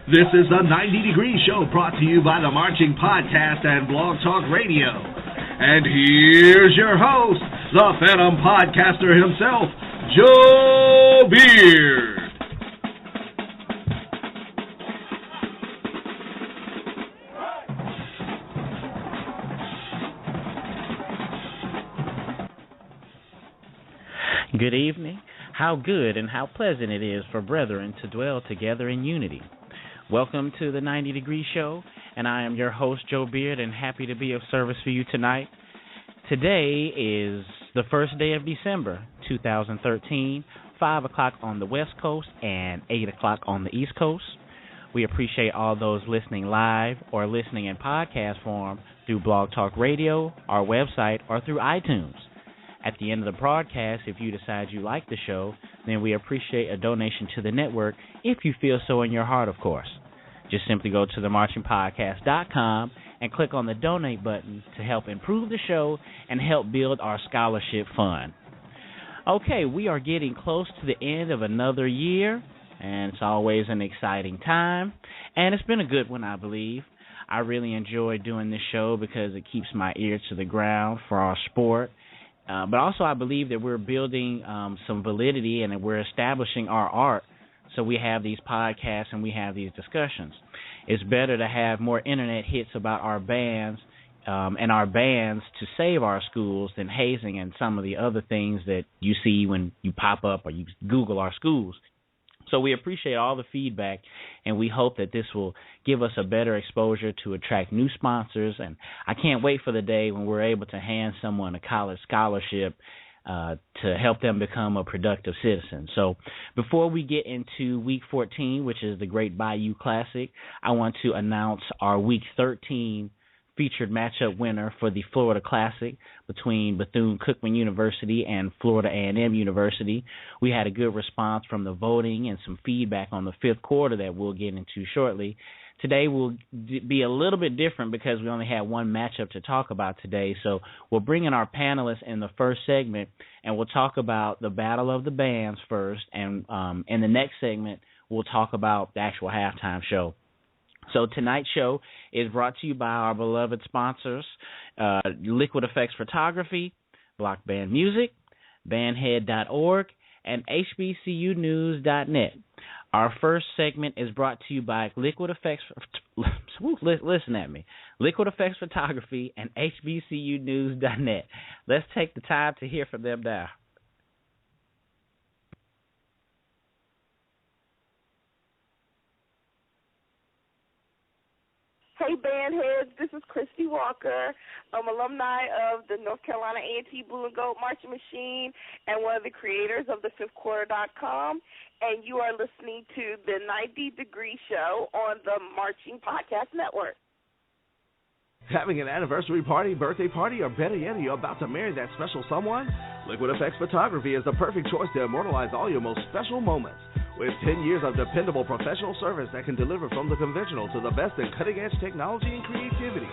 This is the 90 Degree Show brought to you by the Marching Podcast and Blog Talk Radio. And here's your host, the Phantom Podcaster himself, Joe Beard. Good evening. How good and how pleasant it is for brethren to dwell together in unity. Welcome to the 90 Degree Show, and I am your host, Joe Beard, and happy to be of service for you tonight. Today is the first day of December, 2013, 5 o'clock on the West Coast and 8 o'clock on the East Coast. We appreciate all those listening live or listening in podcast form through Blog Talk Radio, our website, or through iTunes. At the end of the broadcast, if you decide you like the show, then we appreciate a donation to the network if you feel so in your heart, of course. Just simply go to themarchingpodcast.com and click on the donate button to help improve the show and help build our scholarship fund. Okay, we are getting close to the end of another year, and it's always an exciting time, and it's been a good one, I believe. I really enjoy doing this show because it keeps my ear to the ground for our sport. But also I believe that we're building some validity and that we're establishing our art. So we have these podcasts and we have these discussions. It's better to have more internet hits about our bands and our bands to save our schools than hazing and some of the other things that you see when you pop up or you Google our schools. So we appreciate all the feedback, and we hope that this will give us a better exposure to attract new sponsors. And I can't wait for the day when we're able to hand someone a college scholarship to help them become a productive citizen. So before we get into Week 14, which is the Great Bayou Classic, I want to announce our Week 13 featured matchup winner for the Florida Classic between Bethune-Cookman University and Florida A&M University. We had a good response from the voting and some feedback on the fifth quarter that we'll get into shortly. Today will be a little bit different because we only had one matchup to talk about today. So we'll bring in our panelists in the first segment, and we'll talk about the Battle of the Bands first. And in the next segment, we'll talk about the actual halftime show. So tonight's show is brought to you by our beloved sponsors, Liquid Effects Photography, Block Band Music, bandhead.org, and HBCUnews.net. Our first segment is brought to you by Liquid Effects, listen at me, Liquid Effects Photography and HBCUnews.net. Let's take the time to hear from them now. Hey, bandheads, this is Christy Walker. I'm alumni of the North Carolina A&T Blue and Gold Marching Machine and one of the creators of thefifthquarter.com, and you are listening to the 90 Degree Show on the Marching Podcast Network. Having an anniversary party, birthday party, or better yet, you're about to marry that special someone? Liquid Effects Photography is the perfect choice to immortalize all your most special moments. With 10 years of dependable professional service that can deliver from the conventional to the best in cutting-edge technology and creativity.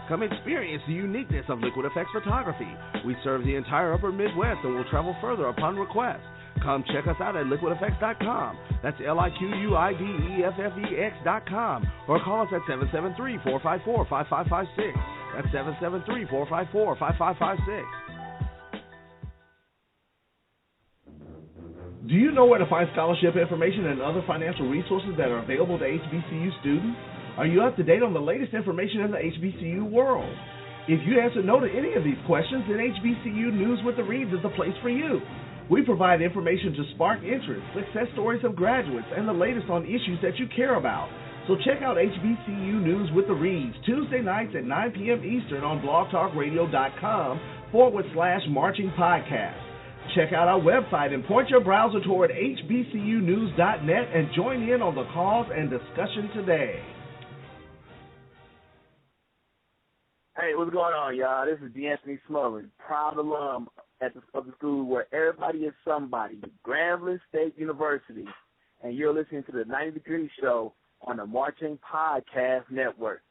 Come experience the uniqueness of Liquid Effects Photography. We serve the entire upper Midwest and will travel further upon request. Come check us out at liquideffects.com. That's LIQUIDEFFEX.com. Or call us at 773-454-5556. That's 773-454-5556. Do you know where to find scholarship information and other financial resources that are available to HBCU students? Are you up to date on the latest information in the HBCU world? If you answer no to any of these questions, then HBCU News with the Reeds is the place for you. We provide information to spark interest, success stories of graduates, and the latest on issues that you care about. So check out HBCU News with the Reeds Tuesday nights at 9 p.m. Eastern on blogtalkradio.com/marching podcast. Check out our website and point your browser toward hbcunews.net and join in on the calls and discussion today. Hey, what's going on, y'all? This is D'Anthony Smokee, proud alum of the school where everybody is somebody, Grambling State University, and you're listening to the 90 Degree Show on the Marching Podcast Network.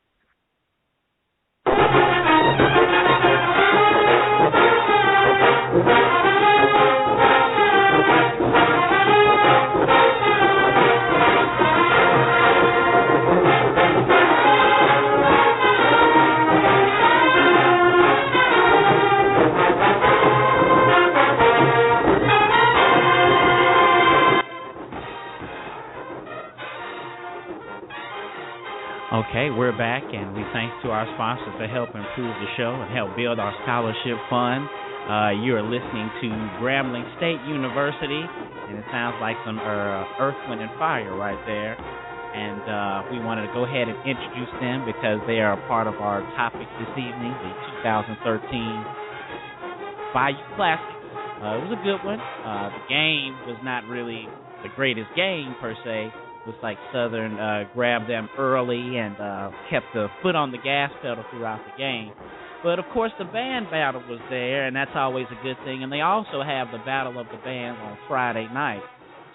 Okay, we're back, and we thanks to our sponsors for help improve the show and help build our scholarship fund. You are listening to Grambling State University, and it sounds like some Earth, Wind, and Fire right there. And we wanted to go ahead and introduce them because they are a part of our topic this evening, the 2013 Bayou Classic. It was a good one. The game was not really the greatest game per se. Looks like Southern grabbed them early and kept the foot on the gas pedal throughout the game. But, of course, the band battle was there, and that's always a good thing. And they also have the Battle of the Bands on Friday night.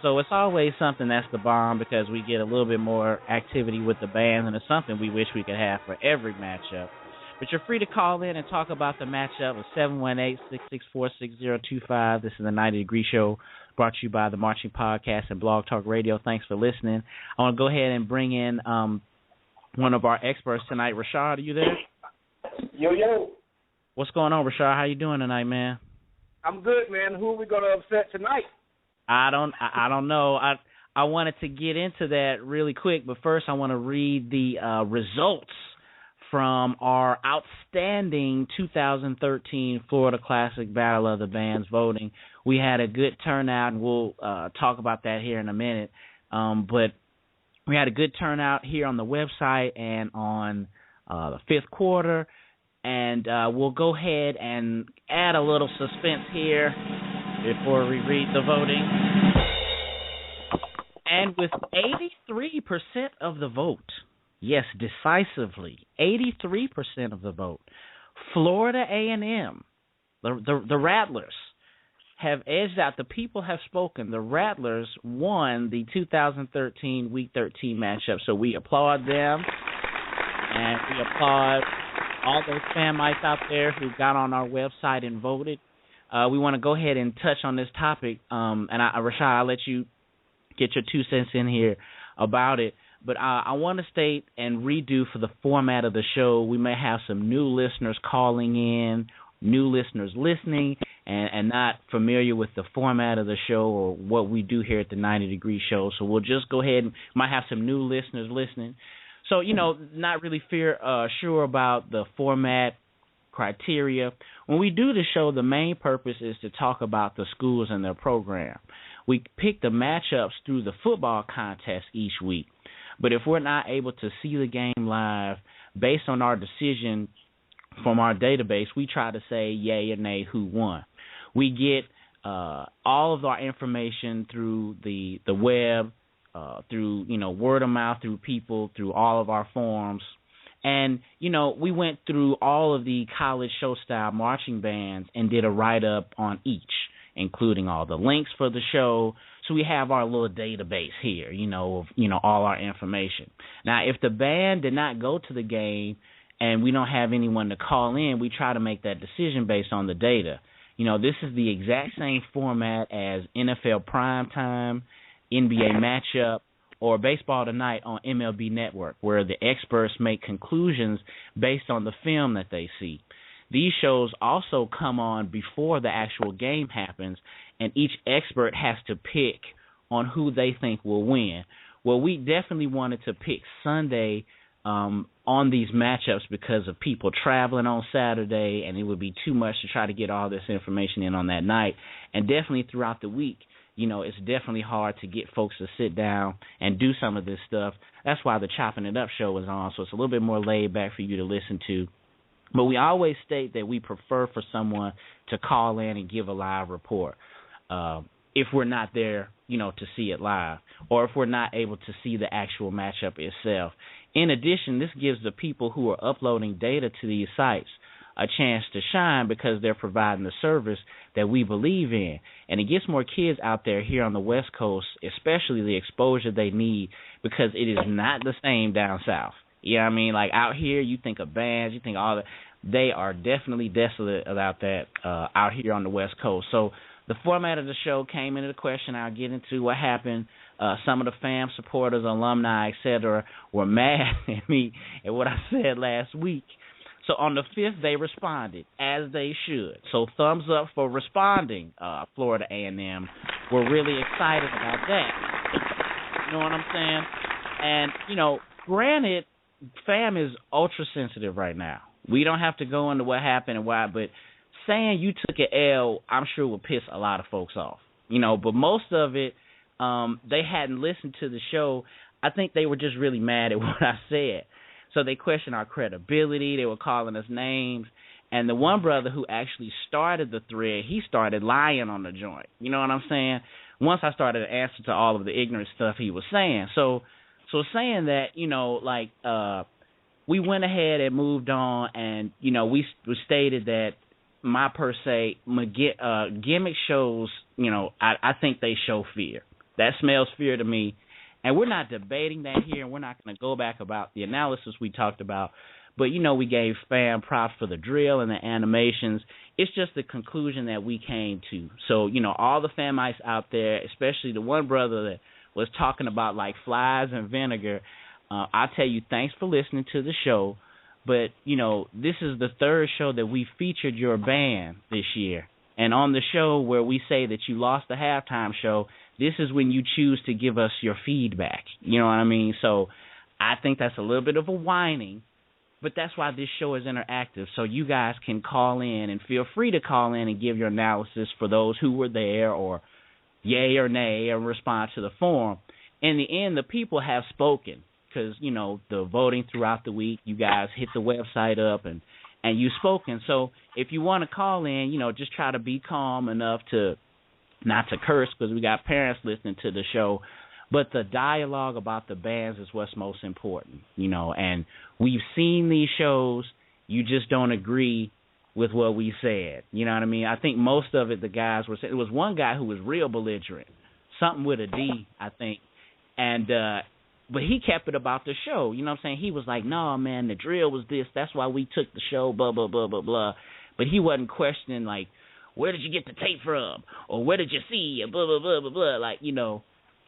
So it's always something that's the bomb because we get a little bit more activity with the bands, and it's something we wish we could have for every matchup. But you're free to call in and talk about the matchup with 718-664-6025. This is the 90 Degree Show, brought to you by the Marching Podcast and Blog Talk Radio. Thanks for listening. I want to go ahead and bring in one of our experts tonight. Rashad, are you there? Yo. What's going on, Rashad? How you doing tonight, man? I'm good, man. Who are we going to upset tonight? I don't know. I wanted to get into that really quick, but first I want to read the results from our outstanding 2013 Florida Classic Battle of the Bands voting. We had a good turnout, and we'll talk about that here in a minute. But we had a good turnout here on the website and on the fifth quarter. And we'll go ahead and add a little suspense here before we read the voting. And with 83% of the vote, yes, decisively, 83% of the vote, Florida A&M, the Rattlers, have edged out. The people have spoken. The Rattlers won the 2013 Week 13 matchup, so we applaud them, and we applaud all those fan mites out there who got on our website and voted. We want to go ahead and touch on this topic, and Rashad, I'll let you get your 2 cents in here about it. But I want to state and redo for the format of the show. We may have some new listeners calling in, new listeners listening, and not familiar with the format of the show or what we do here at the 90 Degree Show. So we'll just go ahead and might have some new listeners listening. So, not really sure about the format criteria. When we do the show, the main purpose is to talk about the schools and their program. We pick the matchups through the football contest each week. But if we're not able to see the game live, based on our decision from our database, we try to say yay or nay who won. We get all of our information through the web, through word of mouth, through people, through all of our forums. And, we went through all of the college show-style marching bands and did a write-up on each, including all the links for the show. So we have our little database here, of all our information. Now, if the band did not go to the game and we don't have anyone to call in, we try to make that decision based on the data. This is the exact same format as NFL Primetime, NBA Matchup, or Baseball Tonight on MLB Network, where the experts make conclusions based on the film that they see. These shows also come on before the actual game happens, and each expert has to pick on who they think will win. Well, we definitely wanted to pick Sunday on these matchups because of people traveling on Saturday, and it would be too much to try to get all this information in on that night. And definitely throughout the week, it's definitely hard to get folks to sit down and do some of this stuff. That's why the Chopping It Up show is on, so it's a little bit more laid back for you to listen to. But we always state that we prefer for someone to call in and give a live report if we're not there, to see it live, or if we're not able to see the actual matchup itself. In addition, this gives the people who are uploading data to these sites a chance to shine because they're providing the service that we believe in. And it gets more kids out there here on the West Coast, especially the exposure they need, because it is not the same down south. You know what I mean? Like out here, you think of bands, you think all that. They are definitely desolate about that out here on the West Coast. So the format of the show came into the question. I'll get into what happened. Some of the fam supporters, alumni, etc., were mad at me at what I said last week. So on the 5th, they responded, as they should. So thumbs up for responding, Florida A&M. We're really excited about that. You know what I'm saying? And, granted, fam is ultra sensitive right now. We don't have to go into what happened and why, but saying you took an L, I'm sure will piss a lot of folks off. But most of it, they hadn't listened to the show. I think they were just really mad at what I said. So they questioned our credibility. They were calling us names. And the one brother who actually started the thread, he started lying on the joint. You know what I'm saying? Once I started to answer to all of the ignorant stuff he was saying. So saying that, we went ahead and moved on, and, we stated that my per se gimmick shows, I think they show fear. That smells fear to me. And we're not debating that here, and we're not going to go back about the analysis we talked about. But, we gave fam props for the drill and the animations. It's just the conclusion that we came to. So, all the famites out there, especially the one brother that was talking about, like, flies and vinegar, I tell you, thanks for listening to the show. But, this is the third show that we featured your band this year. And on the show where we say that you lost the halftime show, this is when you choose to give us your feedback. You know what I mean? So I think that's a little bit of a whining, but that's why this show is interactive. So you guys can call in and feel free to call in and give your analysis for those who were there, or yay or nay, or respond to the forum. In the end, the people have spoken because, the voting throughout the week, you guys hit the website up and you've spoken. So if you want to call in, just try to be calm enough to not to curse, because we got parents listening to the show. But the dialogue about the bands is what's most important, and we've seen these shows. You just don't agree with what we said. You know what I mean? I think most of it, the guys were saying, it was one guy who was real belligerent, something with a D, I think. And, but he kept it about the show. You know what I'm saying? He was like, no, man, the drill was this. That's why we took the show, blah, blah, blah, blah, blah. But he wasn't questioning, like, where did you get the tape from? Or where did you see? Blah, blah, blah, blah, blah. Like,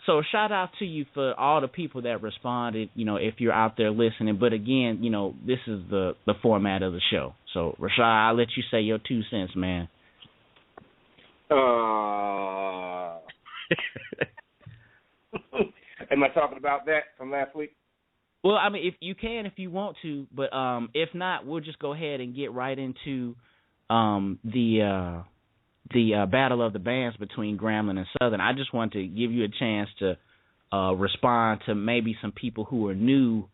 So shout out to you for all the people that responded, if you're out there listening. But again, this is the format of the show. So, Rashad, I'll let you say your 2 cents, man. Am I talking about that from last week? Well, I mean, if you can, if you want to, but if not, we'll just go ahead and get right into the battle of the bands between Grambling and Southern. I just want to give you a chance to respond to maybe some people who are new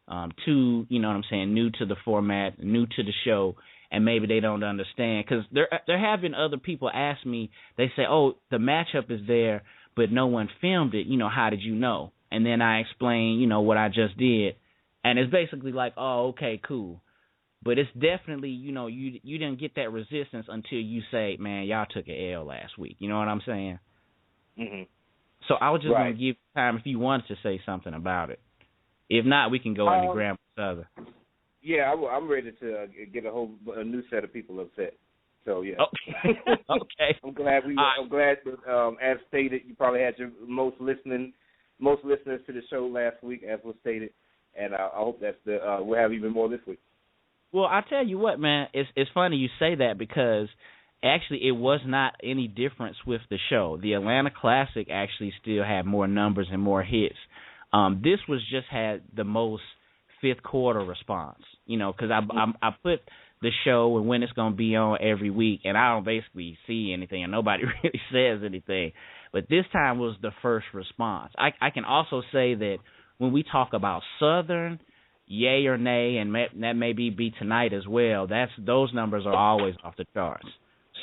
to, new to the format, new to the show, and maybe they don't understand. Because there have been other people ask me, they say, oh, the matchup is there, but no one filmed it. How did you know? And then I explain, what I just did. And it's basically like, oh, okay, cool. But it's definitely, you didn't get that resistance until you say, man, y'all took an L last week. You know what I'm saying? Mm-hmm. So I was just going to give you time if you wanted to say something about it. If not, we can go into Grambling Southern. Yeah, I'm ready to get a new set of people upset. So yeah. Okay. I'm glad as stated, you probably had your most listeners to the show last week, as was stated, and I hope we'll have even more this week. Well, I tell you what, man, it's funny you say that, because actually it was not any difference with the show. The Atlanta Classic actually still had more numbers and more hits. This was just had the most fifth quarter response, because I put the show and when it's going to be on every week, and I don't basically see anything, and nobody really says anything. But this time was the first response. I can also say that when we talk about Southern, yay or nay, and that may be tonight as well, those numbers are always off the charts.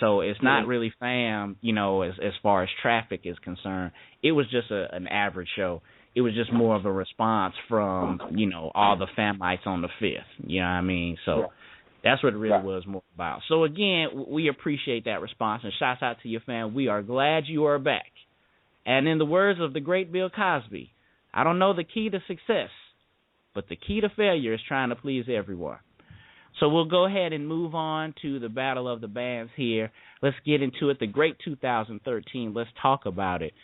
So it's not really fam, as far as traffic is concerned. It was just an average show. It was just more of a response from, all the famites on the fifth. You know what I mean? So that's what it really was more about. So, again, we appreciate that response, and shouts out to your fam. We are glad you are back. And in the words of the great Bill Cosby, I don't know the key to success, but the key to failure is trying to please everyone. So we'll go ahead and move on to the battle of the bands here. Let's get into it. The great 2013. Let's talk about it.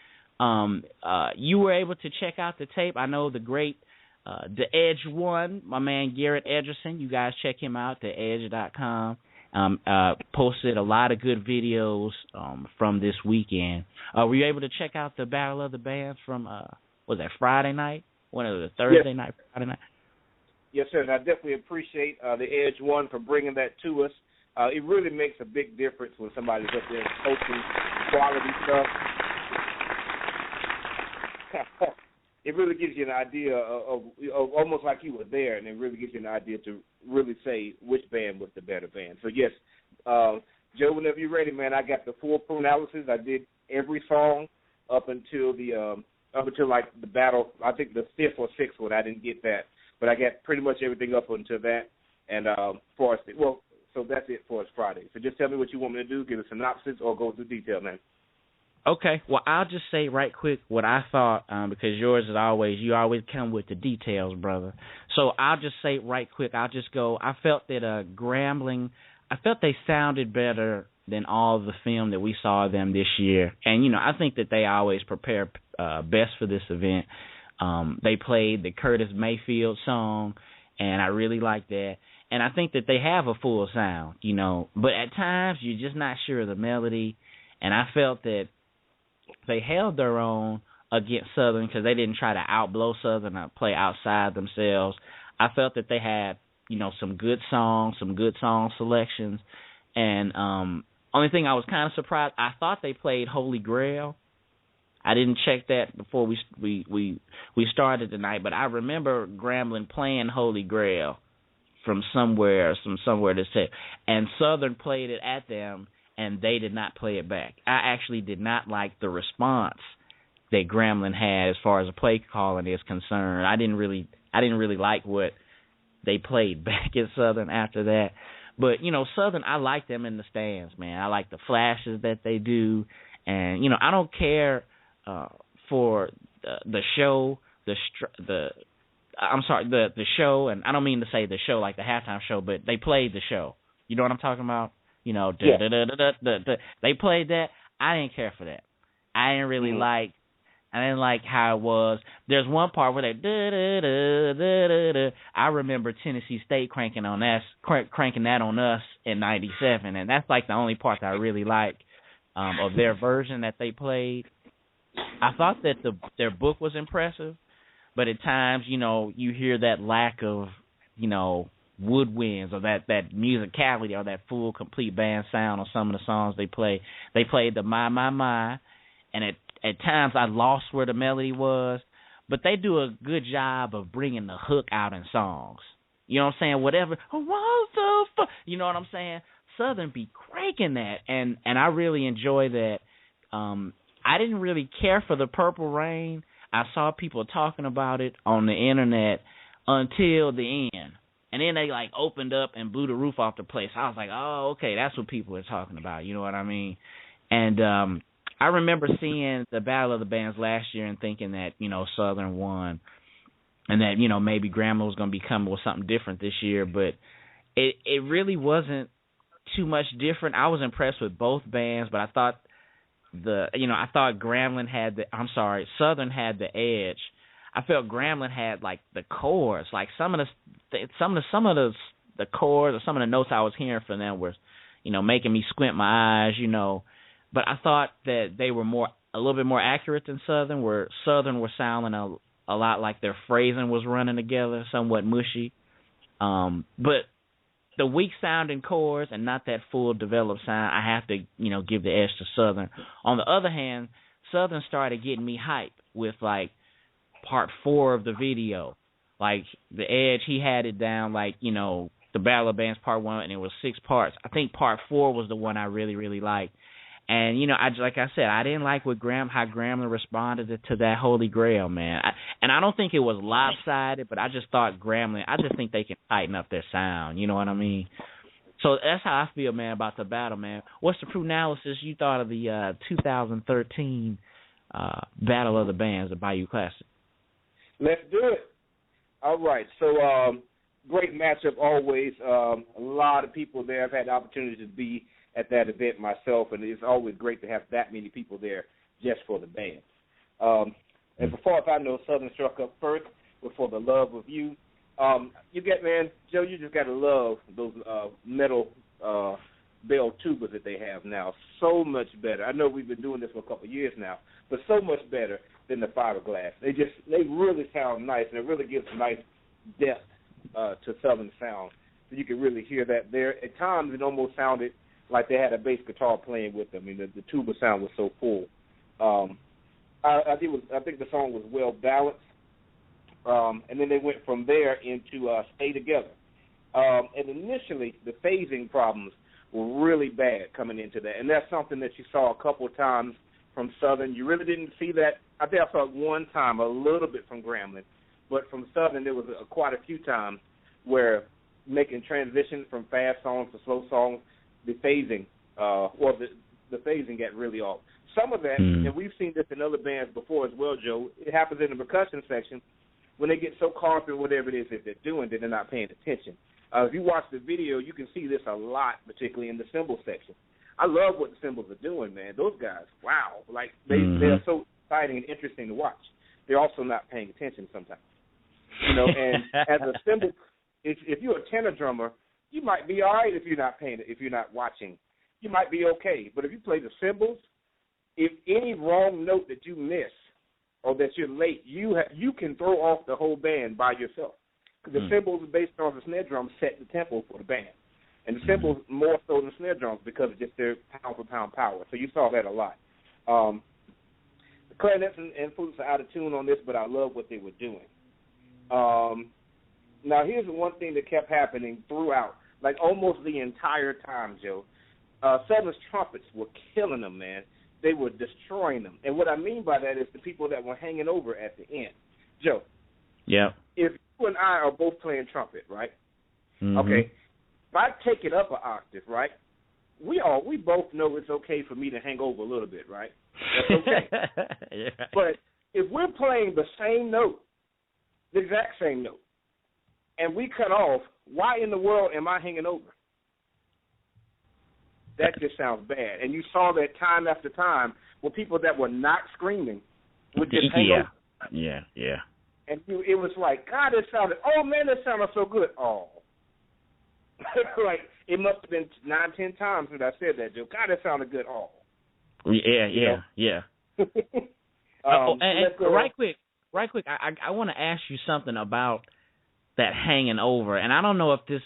You were able to check out the tape. I know the great The Edge won, my man Garrett Edgerson. You guys check him out, theedge.com. Posted a lot of good videos from this weekend. Were you able to check out the battle of the bands from, was that Friday night? When it was Thursday night, Friday night? Yes, sir, and I definitely appreciate the Edge One for bringing that to us. It really makes a big difference when somebody's up there posting quality stuff. It really gives you an idea of almost like you were there, and it really gives you an idea to really say which band was the better band. So, yes, Joe, whenever you're ready, man, I got the full analysis. I did every song up until like the battle. I think the 5th or 6th one. I didn't get that, but I got pretty much everything up until that. And so that's it for us Friday. So just tell me what you want me to do. Give a synopsis or go into detail, man. Okay. Well, I'll just say right quick what I thought because you always come with the details, brother. So I'll just say right quick. I'll just go. I felt that Grambling. I felt they sounded better than all the film that we saw of them this year. And, I think that they always prepare best for this event. They played the Curtis Mayfield song, and I really like that. And I think that they have a full sound, But at times, you're just not sure of the melody. And I felt that they held their own against Southern because they didn't try to outblow Southern or play outside themselves. I felt that they had, some good song selections. And only thing I was kind of surprised, I thought they played Holy Grail. I didn't check that before we started tonight, but I remember Grambling playing Holy Grail from somewhere to say, and Southern played it at them, and they did not play it back. I actually did not like the response that Grambling had as far as the play calling is concerned. I didn't really like what they played back at Southern after that. But, Southern, I like them in the stands, man. I like the flashes that they do. And, I don't care for the show, the show, and I don't mean to say the show like the halftime show, but they played the show. You know what I'm talking about? They played that. I didn't care for that. I didn't really like how it was. There's one part where they I remember Tennessee State cranking that on us in '97, and that's like the only part that I really like of their version that they played. I thought that their book was impressive, but at times, you hear that lack of, woodwinds or that musicality or that full complete band sound on some of the songs they play. They played the My, and at times I lost where the melody was, but they do a good job of bringing the hook out in songs. You know what I'm saying? Whatever. You know what I'm saying? Southern be cranking that, and I really enjoy that. I didn't really care for the Purple Rain. I saw people talking about it on the internet until the end. And then they opened up and blew the roof off the place. I was like, oh, okay, that's what people are talking about. You know what I mean? And I remember seeing the Battle of the Bands last year and thinking that, Southern won and that, maybe Grambling was going to be coming with something different this year. But it really wasn't too much different. I was impressed with both bands, but I thought Southern had the edge. I felt Grambling had the chords, some of the chords or some of the notes I was hearing from them were, making me squint my eyes, But I thought that they were a little bit more accurate than Southern, where Southern were sounding a lot like their phrasing was running together, somewhat mushy. But the weak sounding chords and not that full developed sound, I have to, give the edge to Southern. On the other hand, Southern started getting me hyped with part 4 of the video. The Edge, he had it down the Battle of Bands part 1, and it was 6 parts. I think part 4 was the one I really, really liked. And, like I said, I didn't like how Grambling responded to that Holy Grail, man. And I don't think it was lopsided, but I just thought I just think they can tighten up their sound. You know what I mean? So that's how I feel, man, about the battle, man. What's the true analysis you thought of the 2013 Battle of the Bands, the Bayou Classic? Let's do it. All right. So great matchup always. A lot of people there. I've had the opportunity to be at that event myself, and it's always great to have that many people there just for the band. And before, if I know, Southern struck up first with For the Love of You. Joe, you just got to love those metal bell tubas that they have now. So much better. I know we've been doing this for a couple of years now, but so much better than the fiberglass. They really sound nice, and it really gives nice depth to Southern sound. So you could really hear that there. At times it almost sounded like they had a bass guitar playing with them. I mean, the tuba sound was so full. I think the song was well balanced. And then they went from there into Stay Together. And initially, the phasing problems were really bad coming into that. And that's something that you saw a couple of times from Southern. You really didn't see that. I think I saw it one time, a little bit from Grambling. But from Southern, there was quite a few times where making transitions from fast songs to slow songs, the phasing, the phasing got really off. Some of that, and we've seen this in other bands before as well, Joe, it happens in the percussion section. When they get so caught up in whatever it is that they're doing, they're not paying attention. If you watch the video, you can see this a lot, particularly in the cymbal section. I love what the cymbals are doing, man. Those guys, wow. Like, they're so exciting and interesting to watch. They're also not paying attention sometimes. You know, and as a cymbal, if you're a tenor drummer, you might be all right if you're not watching. You might be okay. But if you play the cymbals, if any wrong note that you miss or that you're late, you can throw off the whole band by yourself. Because the cymbals, based on the snare drums, set the tempo for the band. And the cymbals more so than the snare drums because of just their pound-for-pound power. So you saw that a lot. The clarinets and flutes are out of tune on this, but I love what they were doing. Now, here's the one thing that kept happening throughout, like almost the entire time, Joe. Southern's trumpets were killing them, man. They were destroying them. And what I mean by that is the people that were hanging over at the end. Joe. Yeah. If you and I are both playing trumpet, right? Okay. If I take it up an octave, right, we both know it's okay for me to hang over a little bit, right? That's okay. Yeah. But if we're playing the same note, the exact same note, and we cut off, why in the world am I hanging over? That just sounds bad. And you saw that time after time where people that were not screaming would just hang over. Yeah. And it was like, God, it sounded, oh, man, that sounded so good. Oh. Like, it must have been 9-10 times that I said that, Joe. God, that sounded good. Oh. Yeah. And right quick, I want to ask you something about that hanging over. And I don't know if this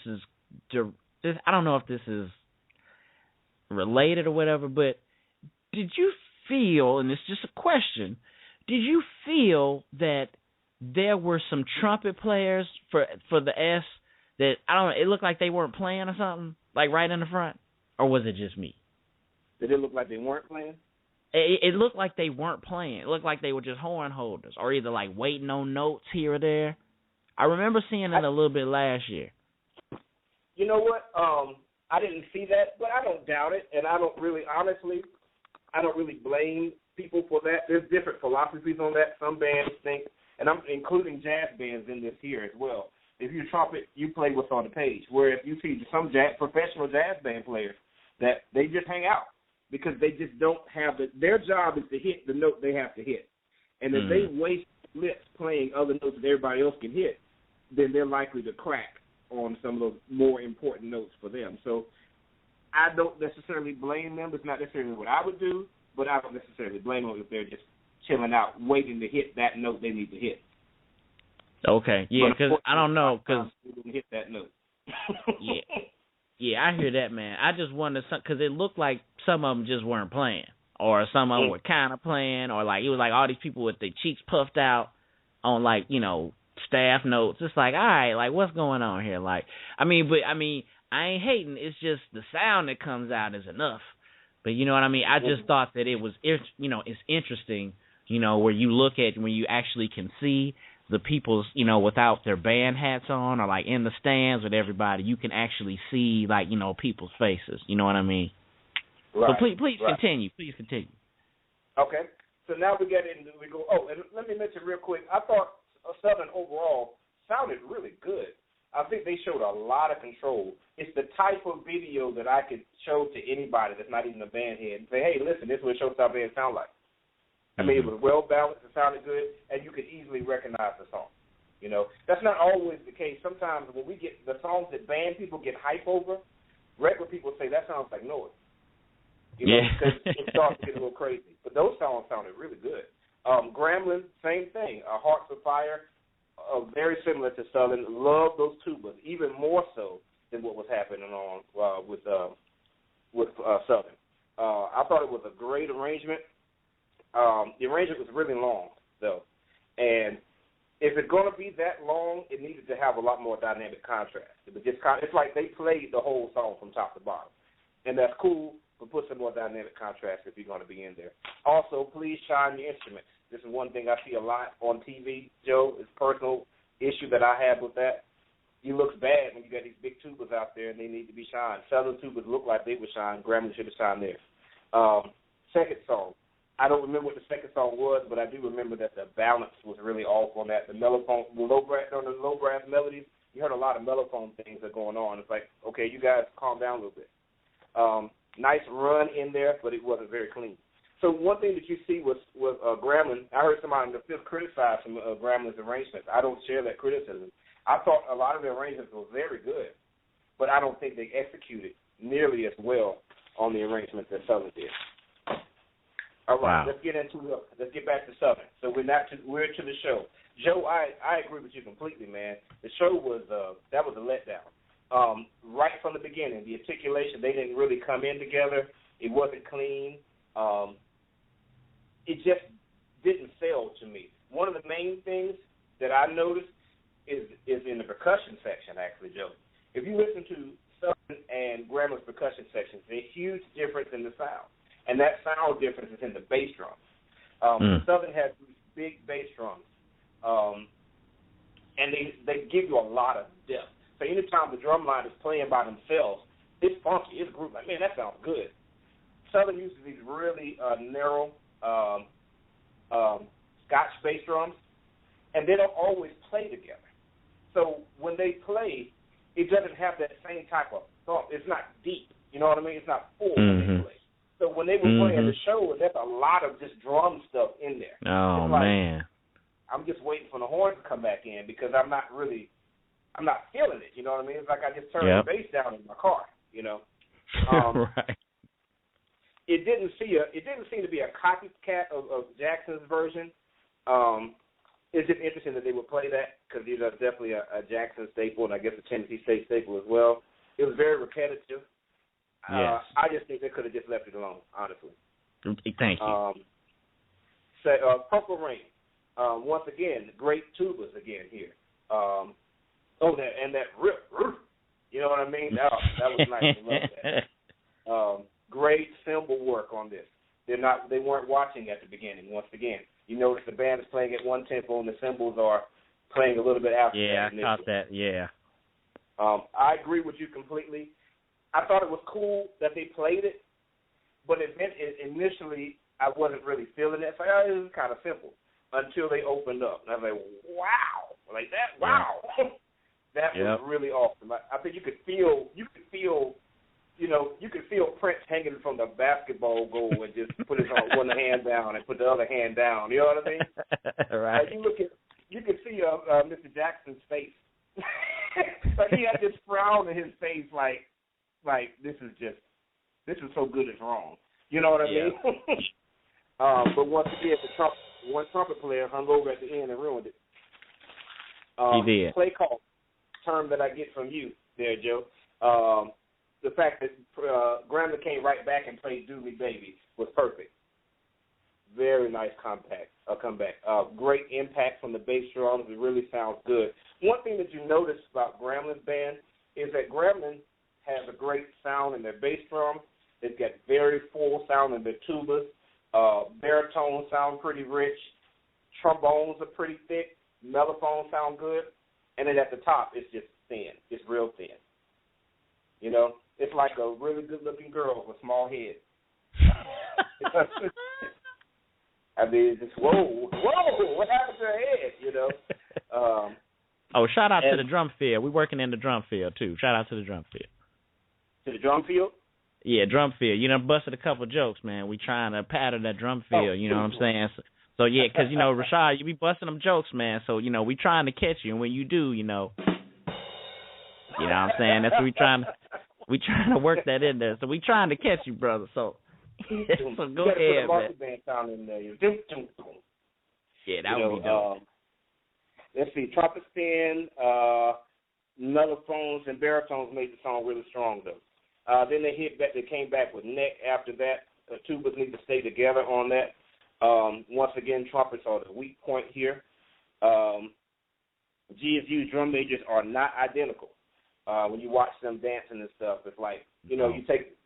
is related or whatever, but did you feel, and it's just a question, did you feel that there were some trumpet players for the S that, I don't know, it looked like they weren't playing or something, like right in the front? Or was it just me? Did it look like they weren't playing? It looked like they weren't playing. It looked like they were just horn holders or either like waiting on notes here or there. I remember seeing it a little bit last year. You know what? I didn't see that, but I don't doubt it, and I don't really blame people for that. There's different philosophies on that. Some bands think, and I'm including jazz bands in this here as well. If you're a trumpet, you play what's on the page. Where if you see some professional jazz band players that they just hang out because they just don't have their job is to hit the note they have to hit. And if they waste lips playing other notes that everybody else can hit, then they're likely to crack on some of those more important notes for them. So I don't necessarily blame them. It's not necessarily what I would do, but I don't necessarily blame them if they're just chilling out, waiting to hit that note they need to hit. Okay, yeah, because I don't know, because they didn't hit that note. Yeah, I hear that, man. I just wonder, because it looked like some of them just weren't playing, or some of them were kind of playing, or like it was like all these people with their cheeks puffed out on, like, you know, staff notes. It's like, all right, like, what's going on here? Like, I mean, I ain't hating. It's just the sound that comes out is enough. But you know what I mean? I just thought that it was, you know, it's interesting, you know, where you look at, when you actually can see the people's, you know, without their band hats on, or like in the stands with everybody, you can actually see, like, you know, people's faces. You know what I mean? Right. So please continue. Please continue. Okay. So now we go. Oh, and let me mention real quick. I thought Southern overall sounded really good. I think they showed a lot of control. It's the type of video that I could show to anybody that's not even a band head and say, hey, listen, this is what Showstop Band sound like. I mean, it was well balanced, it sounded good, and you could easily recognize the song. You know, that's not always the case. Sometimes when we get the songs that band people get hype over, regular people say that sounds like noise. You know, because it starts to get a little crazy. But those songs sounded really good. Grambling, same thing. Hearts of Fire, very similar to Southern. Love those tubas, even more so than what was happening on with Southern. I thought it was a great arrangement. The arrangement was really long, though, and if it's going to be that long, it needed to have a lot more dynamic contrast. It's like they played the whole song from top to bottom, and that's cool, but put some more dynamic contrast if you're going to be in there. Also, please shine your instruments. This is one thing I see a lot on TV, Joe. It's a personal issue that I have with that. It looks bad when you got these big tubas out there and they need to be shined. Southern tubas look like they would shine. Grambling should have shined theirs. Second song. I don't remember what the second song was, but I do remember that the balance was really off on that. The low brass melodies, you heard a lot of mellophone things that are going on. It's like, okay, you guys calm down a little bit. Nice run in there, but it wasn't very clean. So one thing that you see was Grambling. I heard somebody in the fifth criticize some of Grambling's arrangements. I don't share that criticism. I thought a lot of the arrangements were very good, but I don't think they executed nearly as well on the arrangements that Southern did. All right, Let's get back to Southern. So we're to the show. Joe, I agree with you completely, man. The show was that was a letdown. Right from the beginning, the articulation, they didn't really come in together. It wasn't clean. It just didn't sell to me. One of the main things that I noticed is in the percussion section, actually, Joe. If you listen to Southern and Grambling's percussion sections, there's a huge difference in the sound. And that sound difference is in the bass drums. Southern has these big bass drums, and they give you a lot of depth. So anytime the drum line is playing by themselves, it's funky, it's groovy. Like, man, that sounds good. Southern uses these really narrow Scotch bass drums, and they don't always play together. So when they play, it doesn't have that same type of thump. It's not deep. You know what I mean? It's not full when they play. So when they were playing the show, there's a lot of just drum stuff in there. Oh, man. I'm just waiting for the horns to come back in because I'm not feeling it. You know what I mean? It's like I just turned the bass down in my car, you know. Right. It didn't seem to be a copycat of Jackson's version. It's just interesting that they would play that because these are definitely a Jackson staple and I guess a Tennessee State staple as well. It was very repetitive. Yes. I just think they could have just left it alone, honestly. Thank you. Purple Rain. Once again, great tubas again here. That rip, you know what I mean? That was nice. I love that. Great cymbal work on this. They weren't watching at the beginning. Once again, you notice the band is playing at one tempo and the cymbals are playing a little bit after. Yeah, I caught that. Yeah. I agree with you completely. I thought it was cool that they played it, but initially I wasn't really feeling it. It's like, oh, this is kind of simple until they opened up. And I was like, wow, like that, wow. Yeah. That was really awesome. I think you could feel Prince hanging from the basketball goal and just put his one hand down and put the other hand down. You know what I mean? Right. Like you could see Mr. Jackson's face. Like he had this frown in his face, like this is so good it's wrong. You know what I mean? But once again, one trumpet player hung over at the end and ruined it. He did. Play call, term that I get from you there, Joe. The fact that Grambling came right back and played Do Me Baby was perfect. Very nice comeback. Great impact from the bass drums. It really sounds good. One thing that you notice about Grambling's band is that Grambling has a great sound in their bass drums. They've got very full sound in their tubas. Baritones sound pretty rich. Trombones are pretty thick. Mellophones sound good. And then at the top, it's just thin. It's real thin. You know, it's like a really good-looking girl with a small head. I mean, it's just, whoa, what happened to her head, you know? Shout out to the drum field. We're working in the drum field, too. Shout out to the drum field. To the drum field? Yeah, drum field. You done busted a couple jokes, man. We trying to pattern that drum field, you know what I'm saying? So yeah, because, you know, Rashad, you be busting them jokes, man. So, you know, we trying to catch you. And when you do, you know what I'm saying? That's what we trying to work that in there. So we trying to catch you, brother. So go ahead, man. Band sound in there. Yeah, that would be dope. let's see, trumpet spin, mellophones, and baritones made the song really strong, though. Then they came back with neck after that. Tubas need to stay together on that. Once again, trumpets are the weak point here. GSU drum majors are not identical. When you watch them dancing and stuff, it's like, you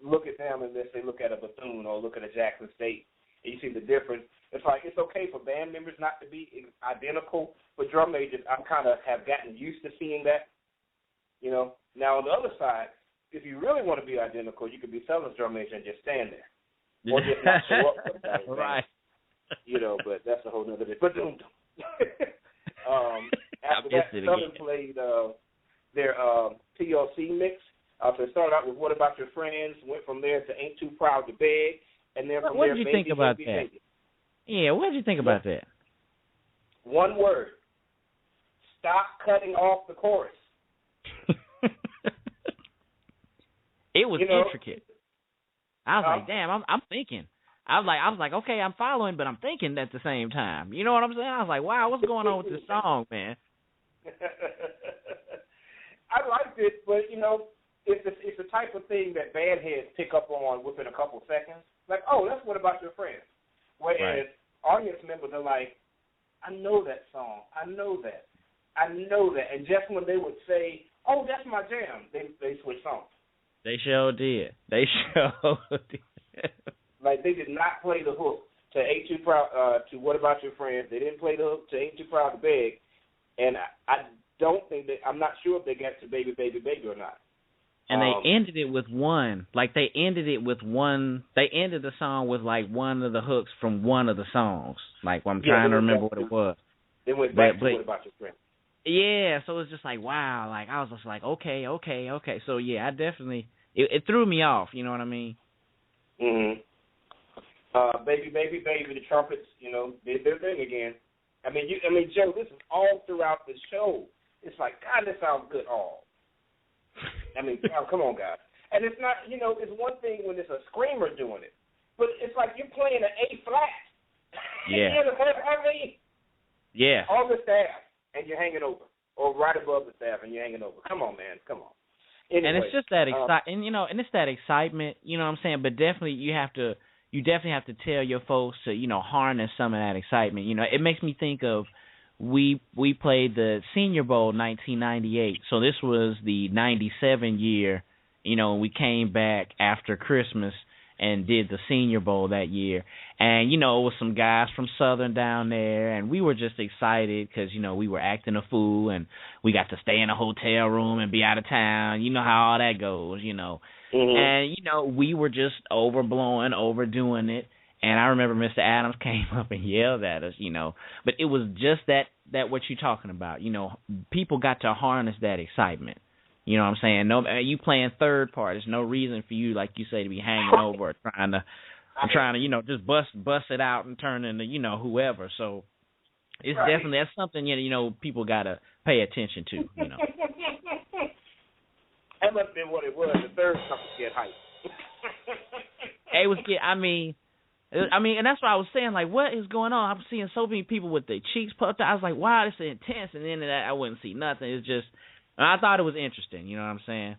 look at them and then say look at a Bethune or look at a Jackson State, and you see the difference. It's like it's okay for band members not to be identical, but drum majors, I kind of have gotten used to seeing that. Now on the other side, if you really want to be identical, you could be Southern's drum major and just stand there, or just not show up sometimes. Right. But that's a whole nother thing. But after that, Southern played their TLC mix. So it started out with What About Your Friends, went from there to Ain't Too Proud to Beg, and then from what there, did you Baby, think about Baby, that? Baby. Yeah, what did you think about that? One word. Stop cutting off the chorus. It was intricate. I was like, damn, I'm thinking. I was like, okay, I'm following, but I'm thinking at the same time. You know what I'm saying? I was like, wow, what's going on with this song, man? I liked it, but it's the type of thing that band heads pick up on within a couple seconds. Like, oh, that's What About Your Friends. Whereas audience members are like, I know that song. I know that. And just when they would say, oh, that's my jam, they switch songs. They sure did. Like, they did not play the hook to Ain't Too Proud, to What About Your Friends. They didn't play the hook to Ain't Too Proud to Beg. And I don't think I'm not sure if they got to Baby, Baby, Baby or not. And they ended it with one. Like, they ended the song with, like, one of the hooks from one of the songs. Like, I'm trying to remember what it was. They went back to What About Your Friends. Yeah, so it's just like, wow. Like, I was just like, okay. So, yeah, I definitely, it threw me off, you know what I mean? Mm-hmm. Baby, Baby, Baby, the trumpets, did their thing again. I mean, Joe, this is all throughout the show. It's like, God, this sounds good all. I mean, come on, guys. And it's not, it's one thing when it's a screamer doing it, but it's like you're playing an A flat. Yeah. Yeah. All the staff, and you're hanging over, or right above the staff, and you're hanging over. Come on, man. Come on. Anyway, and it's just that and it's that excitement, you know what I'm saying? But definitely you definitely have to tell your folks to, harness some of that excitement. It makes me think of we played the Senior Bowl 1998. So this was the 97 year, we came back after Christmas and did the Senior Bowl that year. And, it was some guys from Southern down there, and we were just excited because, we were acting a fool, and we got to stay in a hotel room and be out of town. You know how all that goes, Mm-hmm. And, we were just overdoing it. And I remember Mr. Adams came up and yelled at us, But it was just that what you're talking about. People got to harness that excitement. You know what I'm saying? No, you playing third part. There's no reason for you, like you say, to be hanging over or trying to, just bust it out and turn into, whoever. So it's definitely, that's something, people got to pay attention to, That must have been what it was. The third something get hyped. It was, and that's what I was saying. Like, what is going on? I'm seeing so many people with their cheeks puffed out. I was like, wow, this is intense. And then I wouldn't see nothing. It's just, I thought it was interesting. You know what I'm saying?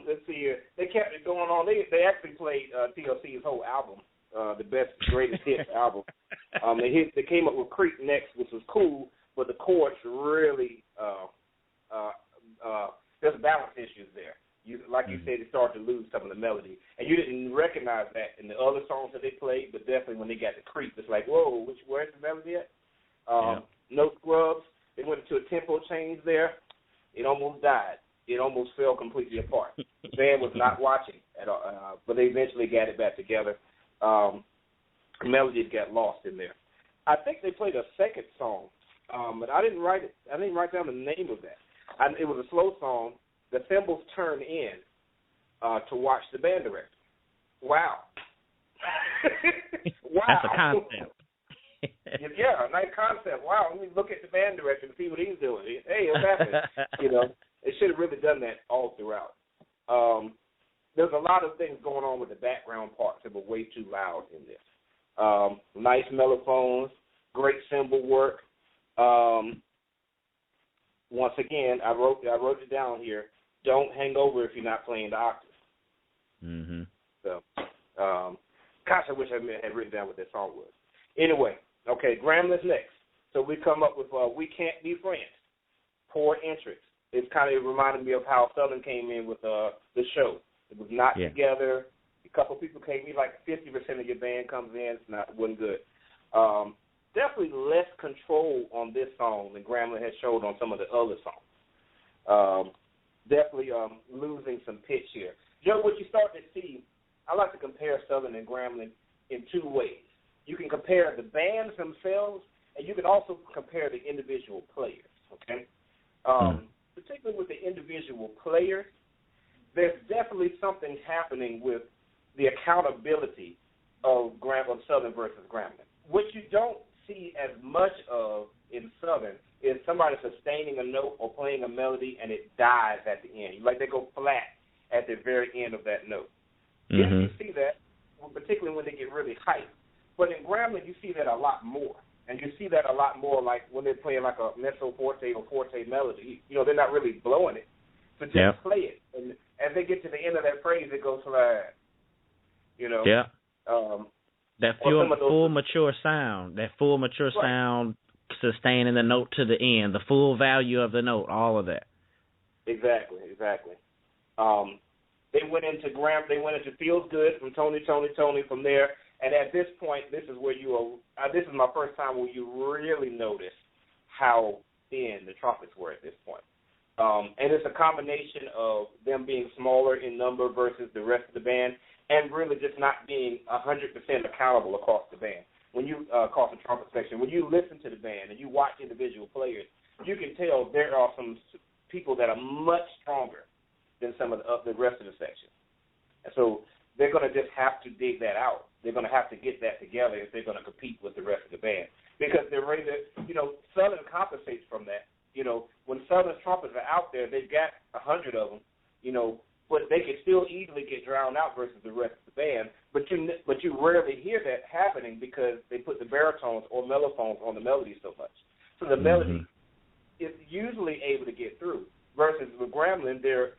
Let's see here. They kept it going on. They actually played TLC's whole album, the best greatest hits album. They came up with Creep next, which was cool, but the chords really there's balance issues there. Like you said, it started to lose some of the melody, and you didn't recognize that in the other songs that they played. But definitely when they got the Creep, it's like, whoa, where's the melody at? No Scrubs. They went into a tempo change there. It almost died. It almost fell completely apart. The band was not watching at all, but they eventually got it back together. Melody got lost in there. I think they played a second song, but I didn't write it. I didn't write down the name of that. It was a slow song. The cymbals turned in to watch the band director. Wow. Wow. That's a concept. Yeah, a nice concept. Wow, let me look at the band director and see what he's doing. Hey, what's happening? They should have really done that all throughout. There's a lot of things going on with the background parts that were way too loud in this. Nice mellophones. great cymbal work. Once again, I wrote it down here. Don't hang over if you're not playing the octave. Mm-hmm. So, gosh, I wish I had written down what that song was. Anyway, okay, Grambling's next. So we come up with We Can't Be Friends, Poor Interest. It kind of reminded me of how Southern came in with the show. It was not together. A couple people came in, like 50% of your band comes in. It wasn't good. Definitely less control on this song than Grambling has showed on some of the other songs. Definitely losing some pitch here. Joe, what you start to see, I like to compare Southern and Grambling in two ways. You can compare the bands themselves, and you can also compare the individual players, okay? Particularly with the individual players, there's definitely something happening with the accountability of Southern versus Grambling. What you don't see as much of in Southern is somebody sustaining a note or playing a melody and it dies at the end. Like they go flat at the very end of that note. Mm-hmm. Yes, you see that, particularly when they get really hyped. But in Grambling, you see that a lot more. And you see that a lot more like when they're playing like a mezzo forte or forte melody. You know, they're not really blowing it. So just play it. And as they get to the end of that phrase, it goes flat. You know? Yeah. That full mature sound. That full mature sound sustaining the note to the end. The full value of the note. All of that. Exactly. They went into Feels Good from Tony from there. And at this point, this is my first time where you really notice how thin the trumpets were at this point. And it's a combination of them being smaller in number versus the rest of the band, and really just not being 100% accountable across the band. When you across the trumpet section, when you listen to the band and you watch individual players, you can tell there are some people that are much stronger than some of the rest of the section. And so they're going to just have to dig that out. They're going to have to get that together if they're going to compete with the rest of the band. Because they're ready to, Southern compensates from that. When Southern's trumpets are out there, they've got 100 of them, but they can still easily get drowned out versus the rest of the band. But you rarely hear that happening because they put the baritones or mellophones on the melody so much. So the melody is usually able to get through. Versus with Grambling, they're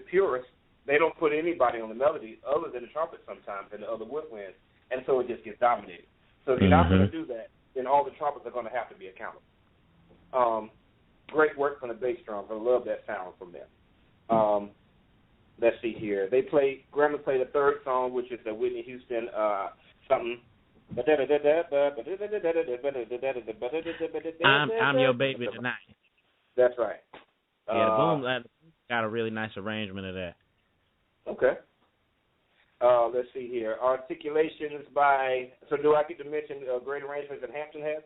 purists. They don't put anybody on the melody other than the trumpet sometimes and the other woodwinds, and so it just gets dominated. So if you're not going to do that, then all the trumpets are going to have to be accountable. Great work from the bass drums. I love that sound from them. Let's see here. Grambling played the third song, which is the Whitney Houston something. I'm Your Baby Tonight. That's right. Yeah, the boom got a really nice arrangement of that. Okay. Let's see here. Articulations by. So do I get to mention great arrangements that Hampton has?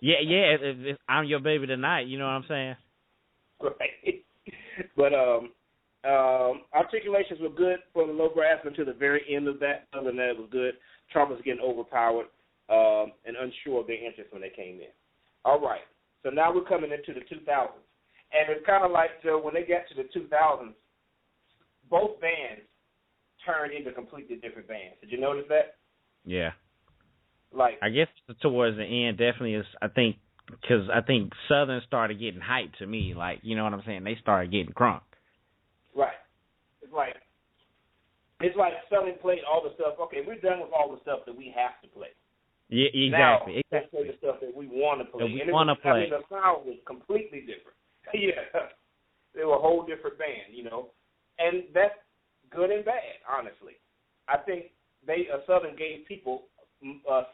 Yeah. I'm Your Baby Tonight. You know what I'm saying? Right. But articulations were good for the low brass until the very end of that. Other than that, it was good. Trumpets getting overpowered and unsure of their interest when they came in. All right. So now we're coming into the 2000s. And it's kind of like, Joe, when they get to the 2000s, both bands turned into completely different bands. Did you notice that? Yeah. I guess towards the end, definitely is, I think Southern started getting hyped to me. Like, you know what I'm saying? They started getting crunk. Right. It's like Southern played all the stuff. Okay, we're done with all the stuff that we have to play. Yeah, exactly. Now, let's play the stuff that we want to play. The sound was completely different. Yeah. They were a whole different band, And that's good and bad, honestly. I think Southern gave people,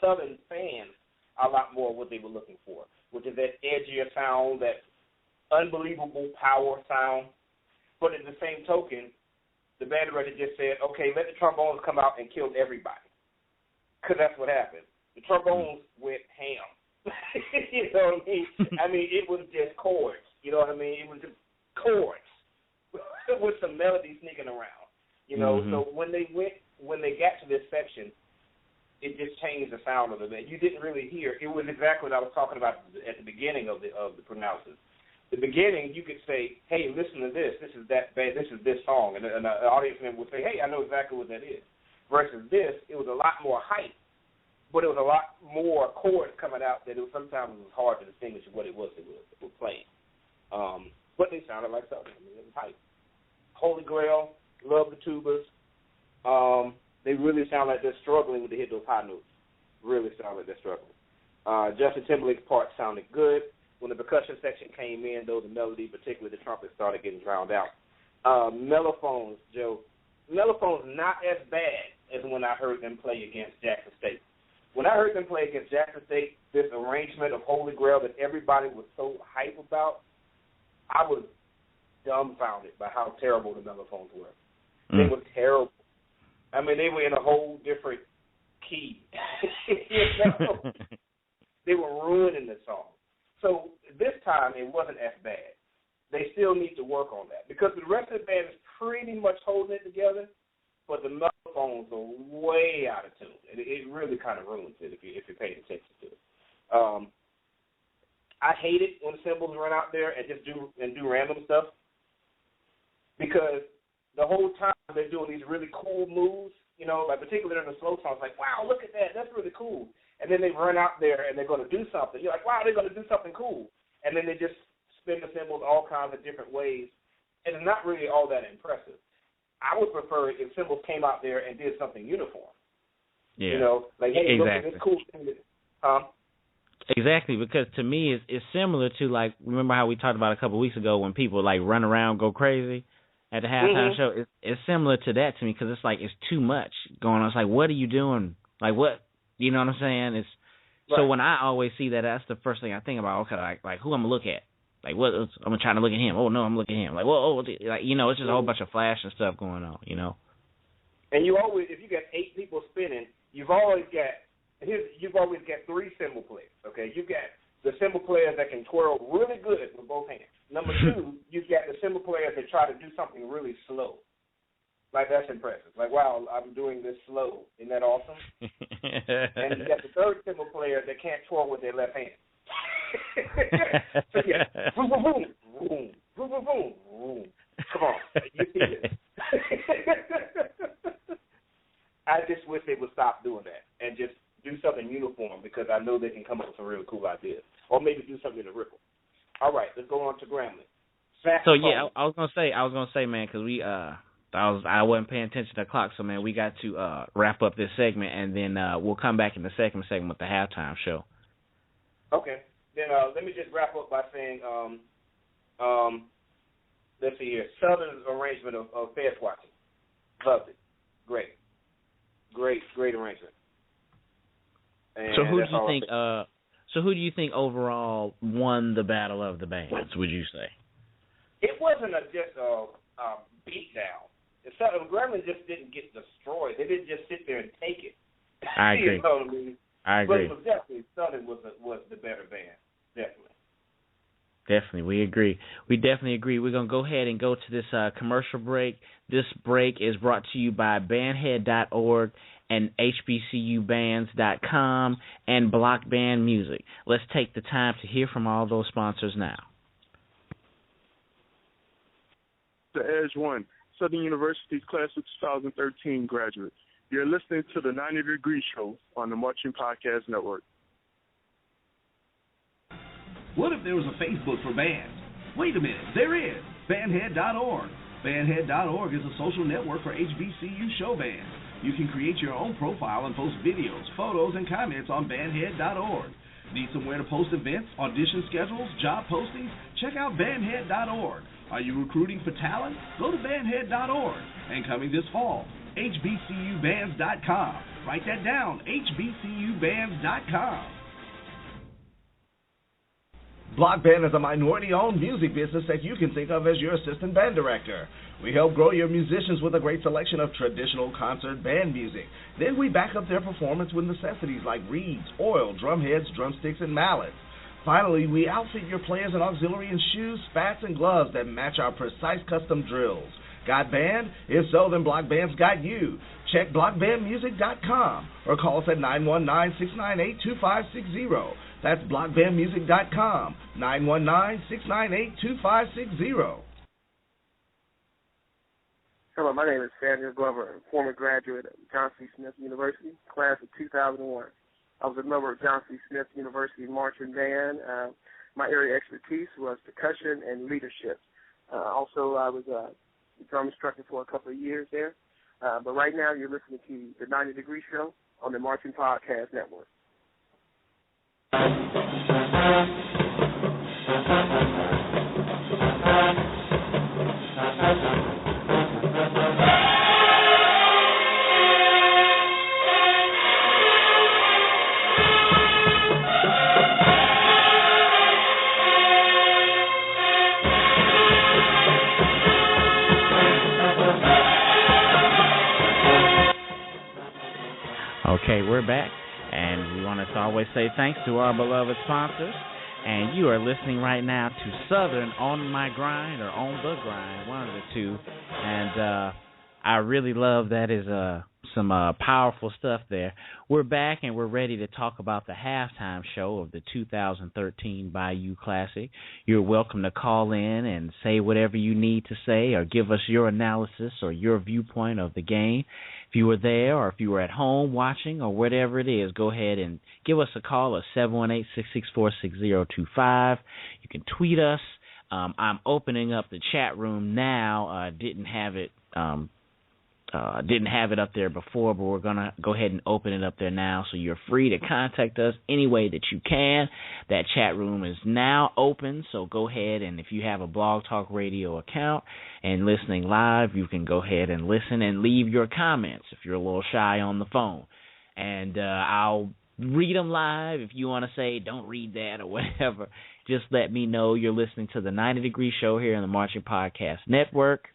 Southern fans, a lot more what they were looking for, which is that edgier sound, that unbelievable power sound. But at the same token, the band director just said, okay, let the trombones come out and kill everybody. Because that's what happened. The trombones went ham. You know what I mean? I mean, it was just chords. You know what I mean? It was just chords with some melody sneaking around. So when they got to this section, it just changed the sound of the band. You didn't really hear. It was exactly what I was talking about at the beginning of the pronouncements. The beginning, you could say, hey, listen to this. This is that band. This is this song. And the audience member would say, hey, I know exactly what that is. Versus this, it was a lot more hype. but it was a lot more chords coming out that sometimes it was hard to distinguish what it was they were playing. But they sounded like something. I mean, it was hype. Holy Grail, love the tubas. They really sound like they're struggling to hit those high notes. Really sound like they're struggling. Justin Timberlake's part sounded good. When the percussion section came in, though, the melody, particularly the trumpet, started getting drowned out. Mellophones, Joe. Mellophones not as bad as when I heard them play against Jackson State. When I heard them play against Jackson State, this arrangement of Holy Grail that everybody was so hype about, I was dumbfounded by how terrible the mellophones were. They were terrible. I mean, they were in a whole different key. They were ruining the song. So this time it wasn't as bad. They still need to work on that because the rest of the band is pretty much holding it together, but the mellophones are way out of tune. It really kind of ruins it if you pay attention to it. I hate it when the cymbals run out there and just do random stuff because the whole time they're doing these really cool moves, you know, like particularly in the slow songs, like, wow, look at that, that's really cool. And then they run out there and they're going to do something. You're like, wow, they're going to do something cool. And then they just spin the cymbals all kinds of different ways, and it's not really all that impressive. I would prefer if cymbals came out there and did something uniform. Yeah. You know, like, hey, exactly. Look at this cool thing. Exactly, because to me it's similar to, like, remember how we talked about a couple of weeks ago when people, like, run around, go crazy at the halftime show? It's similar to that to me because it's like it's too much going on. It's like, what are you doing? Like, what? You know what I'm saying? It's right. So when I always see that, that's the first thing I think about. Okay, like who I'm gonna look at? Like, what? I'm trying to look at him. Oh no, I'm looking at him. Like, whoa, like, you know, it's just a whole bunch of flash and stuff going on. You know. And you always, if you got 8 people spinning, you've always got 3 cymbal players. Okay, you've got the cymbal players that can twirl really good with both hands. Number 2, you've got the cymbal players that try to do something really slow. Like, that's impressive. Like, wow, I'm doing this slow. Isn't that awesome? And you got the 3rd cymbal player that can't twirl with their left hand. So, yeah, boom, boom, boom, boom, boom, boom, boom, boom. Come on, you see this. I just wish they would stop doing that and just do something uniform because I know they can come up with some really cool ideas. Or maybe do something to ripple. All right, let's go on to Grambling. So, yeah, I was gonna say, man, because I wasn't paying attention to the clock, so, man, we got to wrap up this segment, and then we'll come back in the second segment with the halftime show. Okay. Then let me just wrap up by saying, let's see here, Southern's arrangement of Feds Watching. Loved it. Great arrangement. And so who do you think overall won the battle of the bands, would you say? It wasn't just a beat down. Grambling just didn't get destroyed. They didn't just sit there and take it. I agree. You know what I mean? I agree. But it was definitely Southern was the better band. Definitely, we agree. We definitely agree. We're going to go ahead and go to this commercial break. This break is brought to you by bandhead.org and HBCUbands.com and Block Band Music. Let's take the time to hear from all those sponsors now. The Edge 1, Southern University's Class of 2013 graduate. You're listening to the 90 Degree Show on the Marching Podcast Network. What if there was a Facebook for bands? Wait a minute, there is. Bandhead.org. Bandhead.org is a social network for HBCU show bands. You can create your own profile and post videos, photos, and comments on bandhead.org. Need somewhere to post events, audition schedules, job postings? Check out bandhead.org. Are you recruiting for talent? Go to bandhead.org. And coming this fall, HBCUbands.com. Write that down, HBCUbands.com. Block Band is a minority-owned music business that you can think of as your assistant band director. We help grow your musicians with a great selection of traditional concert band music. Then we back up their performance with necessities like reeds, oil, drum heads, drumsticks, and mallets. Finally, we outfit your players in auxiliary and shoes, spats, and gloves that match our precise custom drills. Got band? If so, then Block Band's got you. Check blockbandmusic.com or call us at 919-698-2560. That's blockbandmusic.com, 919-698-2560. Hello, my name is Samuel Glover, former graduate of Johnson C. Smith University, class of 2001. I was a member of John C. Smith University Marching Band. My area expertise was percussion and leadership. Also, I was a drum instructor for a couple of years there. But right now, you're listening to the 90 Degree Show on the Marching Podcast Network. Okay, we're back, and we want to always say thanks to our beloved sponsors. And you are listening right now to Southern On My Grind or On The Grind, one of the two. And I really love that is some powerful stuff there. We're back, and we're ready to talk about the halftime show of the 2013 Bayou Classic. You're welcome to call in and say whatever you need to say or give us your analysis or your viewpoint of the game. If you were there or if you were at home watching or whatever it is, go ahead and give us a call at 718-664-6025. You can tweet us. I'm opening up the chat room now. Didn't have it up there before, but we're going to go ahead and open it up there now, so you're free to contact us any way that you can. That chat room is now open, so go ahead, and if you have a Blog Talk Radio account and listening live, you can go ahead and listen and leave your comments if you're a little shy on the phone. And I'll read them live. If you want to say, don't read that or whatever, just let me know. You're listening to the 90 Degree Show here on the Marching Podcast Network.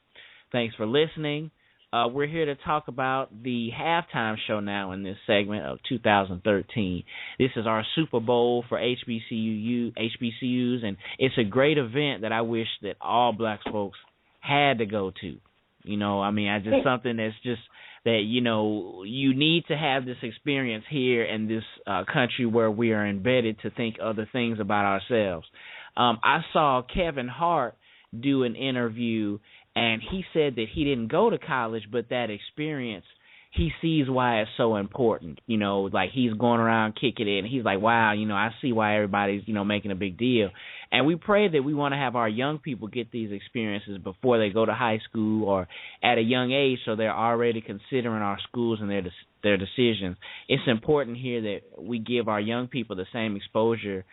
Thanks for listening. We're here to talk about the halftime show now in this segment of 2013. This is our Super Bowl for HBCUs, and it's a great event that I wish that all black folks had to go to. You know, I mean, just something that's just that, you know, you need to have this experience here in this country where we are embedded to think other things about ourselves. I saw Kevin Hart do an interview, and he said that he didn't go to college, but that experience, he sees why it's so important. You know, like he's going around kicking it, and he's like, wow, you know, I see why everybody's, you know, making a big deal. And we pray that we want to have our young people get these experiences before they go to high school or at a young age, so they're already considering our schools and their decisions. It's important here that we give our young people the same exposure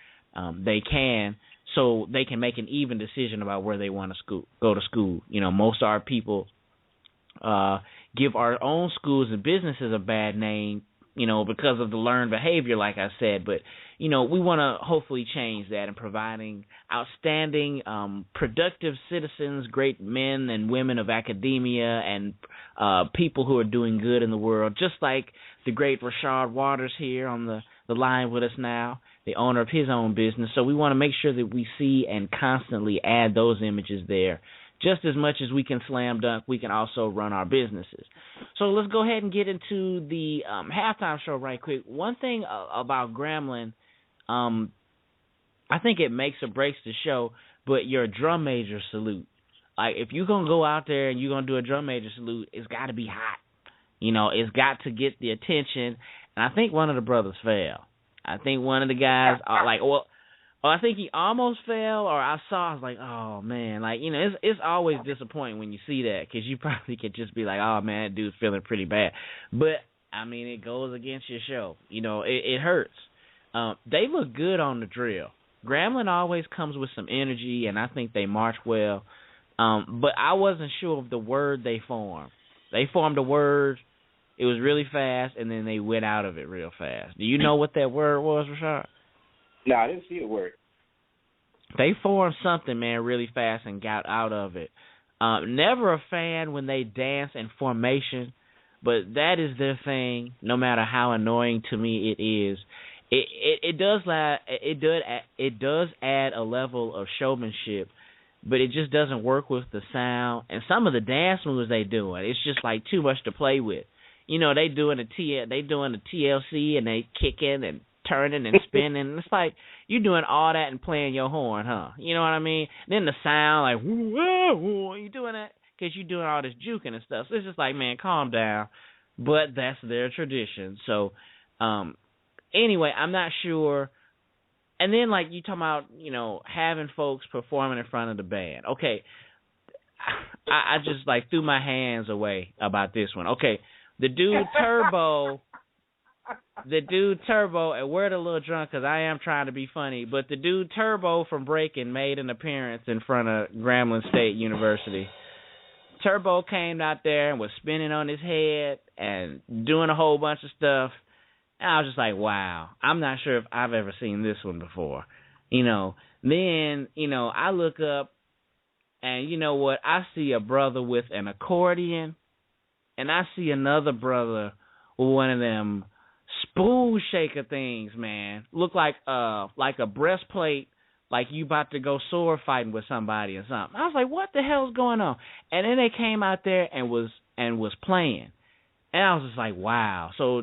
they can, so they can make an even decision about where they want to go to school. You know, most of our people give our own schools and businesses a bad name, you know, because of the learned behavior, like I said. But, you know, we want to hopefully change that in providing outstanding, productive citizens, great men and women of academia, and people who are doing good in the world, just like the great Rashad Waters here on the line with us now, the owner of his own business. So we want to make sure that we see and constantly add those images there. Just as much as we can slam dunk, we can also run our businesses. So let's go ahead and get into the halftime show right quick. One thing about Grambling, I think it makes or breaks the show, but your drum major salute. Like, if you're going to go out there and you're going to do a drum major salute, it's got to be hot. You know, it's got to get the attention. And I think one of the brothers fell. I think one of the guys, I think he almost fell, or I was like, oh, man. Like, you know, it's always disappointing when you see that, because you probably could just be like, oh, man, that dude's feeling pretty bad. But, I mean, it goes against your show. You know, it hurts. They look good on the drill. Grambling always comes with some energy, and I think they march well. But I wasn't sure of the word they formed. They formed a word. It was really fast, and then they went out of it real fast. Do you know what that word was, Rashad? No, I didn't see a word. They formed something, man, really fast and got out of it. Never a fan when they dance in formation, but that is their thing, no matter how annoying to me it is. It does add a level of showmanship, but it just doesn't work with the sound. And some of the dance moves they doing, it's just like too much to play with. You know, they doing the TLC, and they kicking and turning and spinning. And it's like, you're doing all that and playing your horn, huh? You know what I mean? Then the sound, like, woo, you doing that because you're doing all this juking and stuff. So it's just like, man, calm down. But that's their tradition. So anyway, I'm not sure. And then, like, you talking about, having folks performing in front of the band. Okay, I just, like, threw my hands away about this one. Okay, the dude Turbo, and we're a little drunk because I am trying to be funny, but the dude Turbo from Breaking made an appearance in front of Grambling State University. Turbo came out there and was spinning on his head and doing a whole bunch of stuff. And I was just like, wow, I'm not sure if I've ever seen this one before. Then, I look up and you know what? I see a brother with an accordion and I see another brother with one of them spoon shaker things, man. Look like a breastplate, like you about to go sword fighting with somebody or something. I was like, what the hell's going on? And then they came out there and was playing. And I was just like, wow. So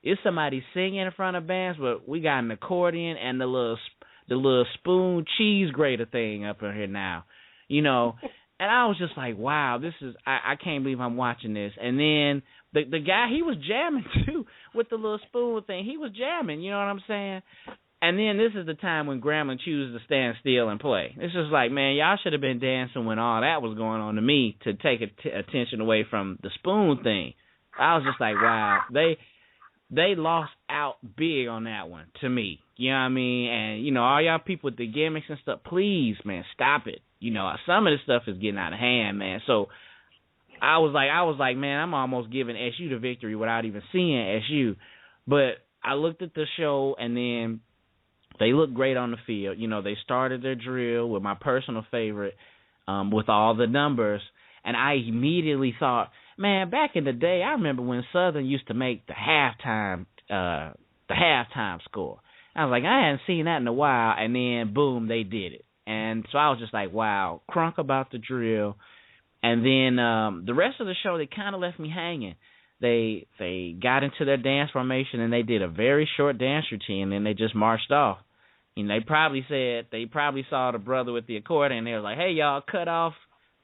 it's somebody singing in front of bands, but we got an accordion and the little spoon cheese grater thing up in here now, And I was just like, wow, this is I can't believe I'm watching this. And then the guy, he was jamming too with the little spoon thing. He was jamming, you know what I'm saying? And then this is the time when Grambling chooses to stand still and play. It's just like, man, y'all should have been dancing when all that was going on to me to take attention away from the spoon thing. I was just like, wow, they lost out big on that one to me. You know what I mean? And, all y'all people with the gimmicks and stuff, please, man, stop it. Some of this stuff is getting out of hand, man. So I was like, man, I'm almost giving SU the victory without even seeing SU. But I looked at the show, and then they looked great on the field. They started their drill with my personal favorite, with all the numbers, and I immediately thought, man, back in the day, I remember when Southern used to make the halftime score. I was like, I hadn't seen that in a while, and then boom, they did it. And so I was just like, wow, crunk about the drill. And then the rest of the show, they kind of left me hanging. They got into their dance formation, and they did a very short dance routine, and then they just marched off. They probably saw the brother with the accordion, and they were like, hey, y'all, cut off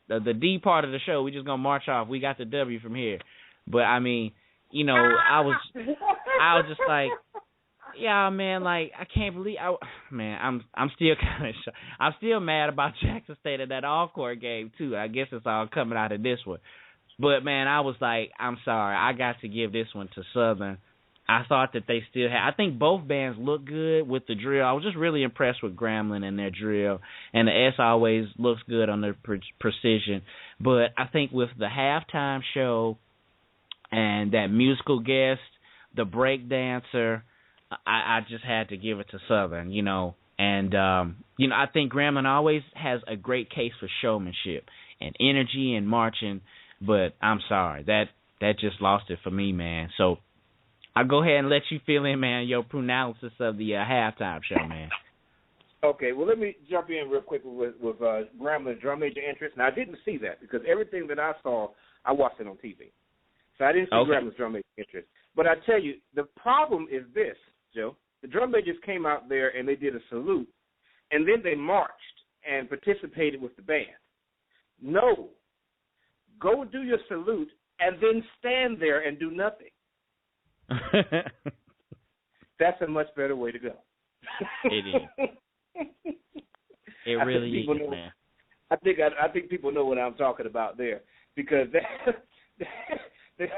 the D part of the show. We just going to march off. We got the W from here. But, I mean, I was just like, yeah, man, like, I can't believe, I'm still kind of shocked. I'm still mad about Jackson State in that all-court game, too. I guess it's all coming out of this one. But, man, I was like, I'm sorry. I got to give this one to Southern. I thought that they still had, I think both bands look good with the drill. I was just really impressed with Grambling and their drill. And the S always looks good on their precision. But I think with the halftime show and that musical guest, the break dancer, I just had to give it to Southern, And, I think Grambling always has a great case for showmanship and energy and marching. But I'm sorry, that just lost it for me, man. So I'll go ahead and let you fill in, man, your analysis of the halftime show, man. Okay, well, let me jump in real quick with Grambling drum major interest. Now, I didn't see that because everything that I saw, I watched it on TV. So I didn't see Grambling's drum major interest. But I tell you, the problem is this, Joe. The drum majors came out there and they did a salute, and then they marched and participated with the band. No. Go do your salute and then stand there and do nothing. That's a much better way to go. It is. It really is, man. I think people know what I'm talking about there because the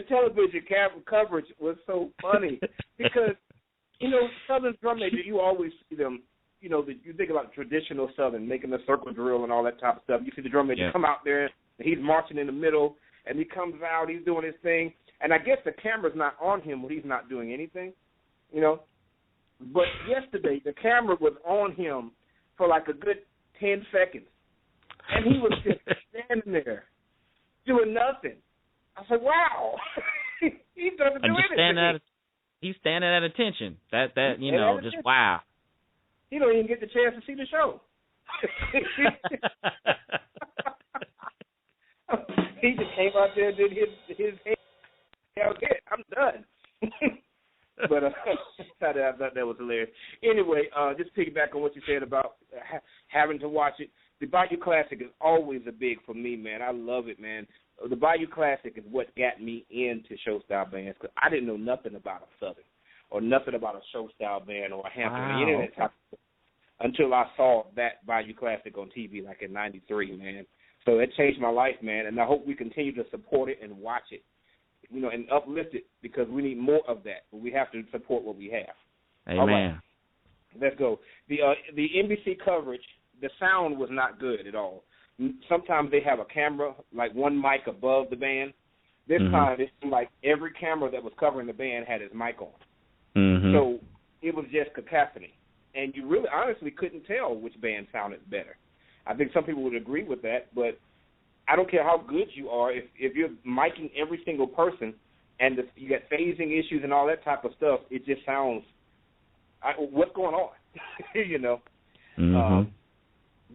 television coverage was so funny because Southern drum major, you always see them. You think about traditional Southern, making the circle drill and all that type of stuff. You see the drum major come out there, and he's marching in the middle, and he comes out, he's doing his thing. And I guess the camera's not on him when he's not doing anything, But yesterday, the camera was on him for like a good 10 seconds. And he was just standing there doing nothing. I was like, wow. He doesn't do anything. He's standing at attention. That just wow. He don't even get the chance to see the show. He just came out there and did his hand. I'm done. But I thought that was hilarious. Anyway, just piggyback on what you said about having to watch it. The Bayou Classic is always a big for me, man. I love it, man. the Bayou Classic is what got me into show-style bands, because I didn't know nothing about a Southern or nothing about a show-style band or a Hampton or any of that type of stuff until I saw that Bayou Classic on TV, like in '93, man. So it changed my life, man, and I hope we continue to support it and watch it, and uplift it, because we need more of that. But we have to support what we have. Amen. All right, let's go. The NBC coverage, the sound was not good at all. Sometimes they have a camera, like one mic above the band. This time, it seemed like every camera that was covering the band had his mic on. So it was just cacophony. And you really honestly couldn't tell which band sounded better. I think some people would agree with that, but I don't care how good you are. If you're micing every single person and you got phasing issues and all that type of stuff, it just sounds, what's going on?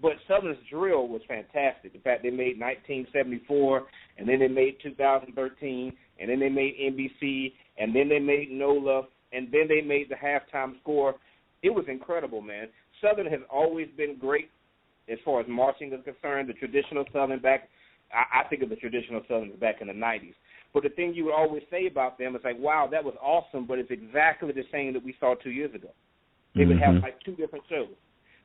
But Southern's drill was fantastic. In fact, they made 1974, and then they made 2013, and then they made NBC, and then they made NOLA, and then they made the halftime score. It was incredible, man. Southern has always been great as far as marching is concerned. The traditional Southern I think of the traditional Southern back in the 90s. But the thing you would always say about them is like, wow, that was awesome, but it's exactly the same that we saw 2 years ago. They would have like two different shows.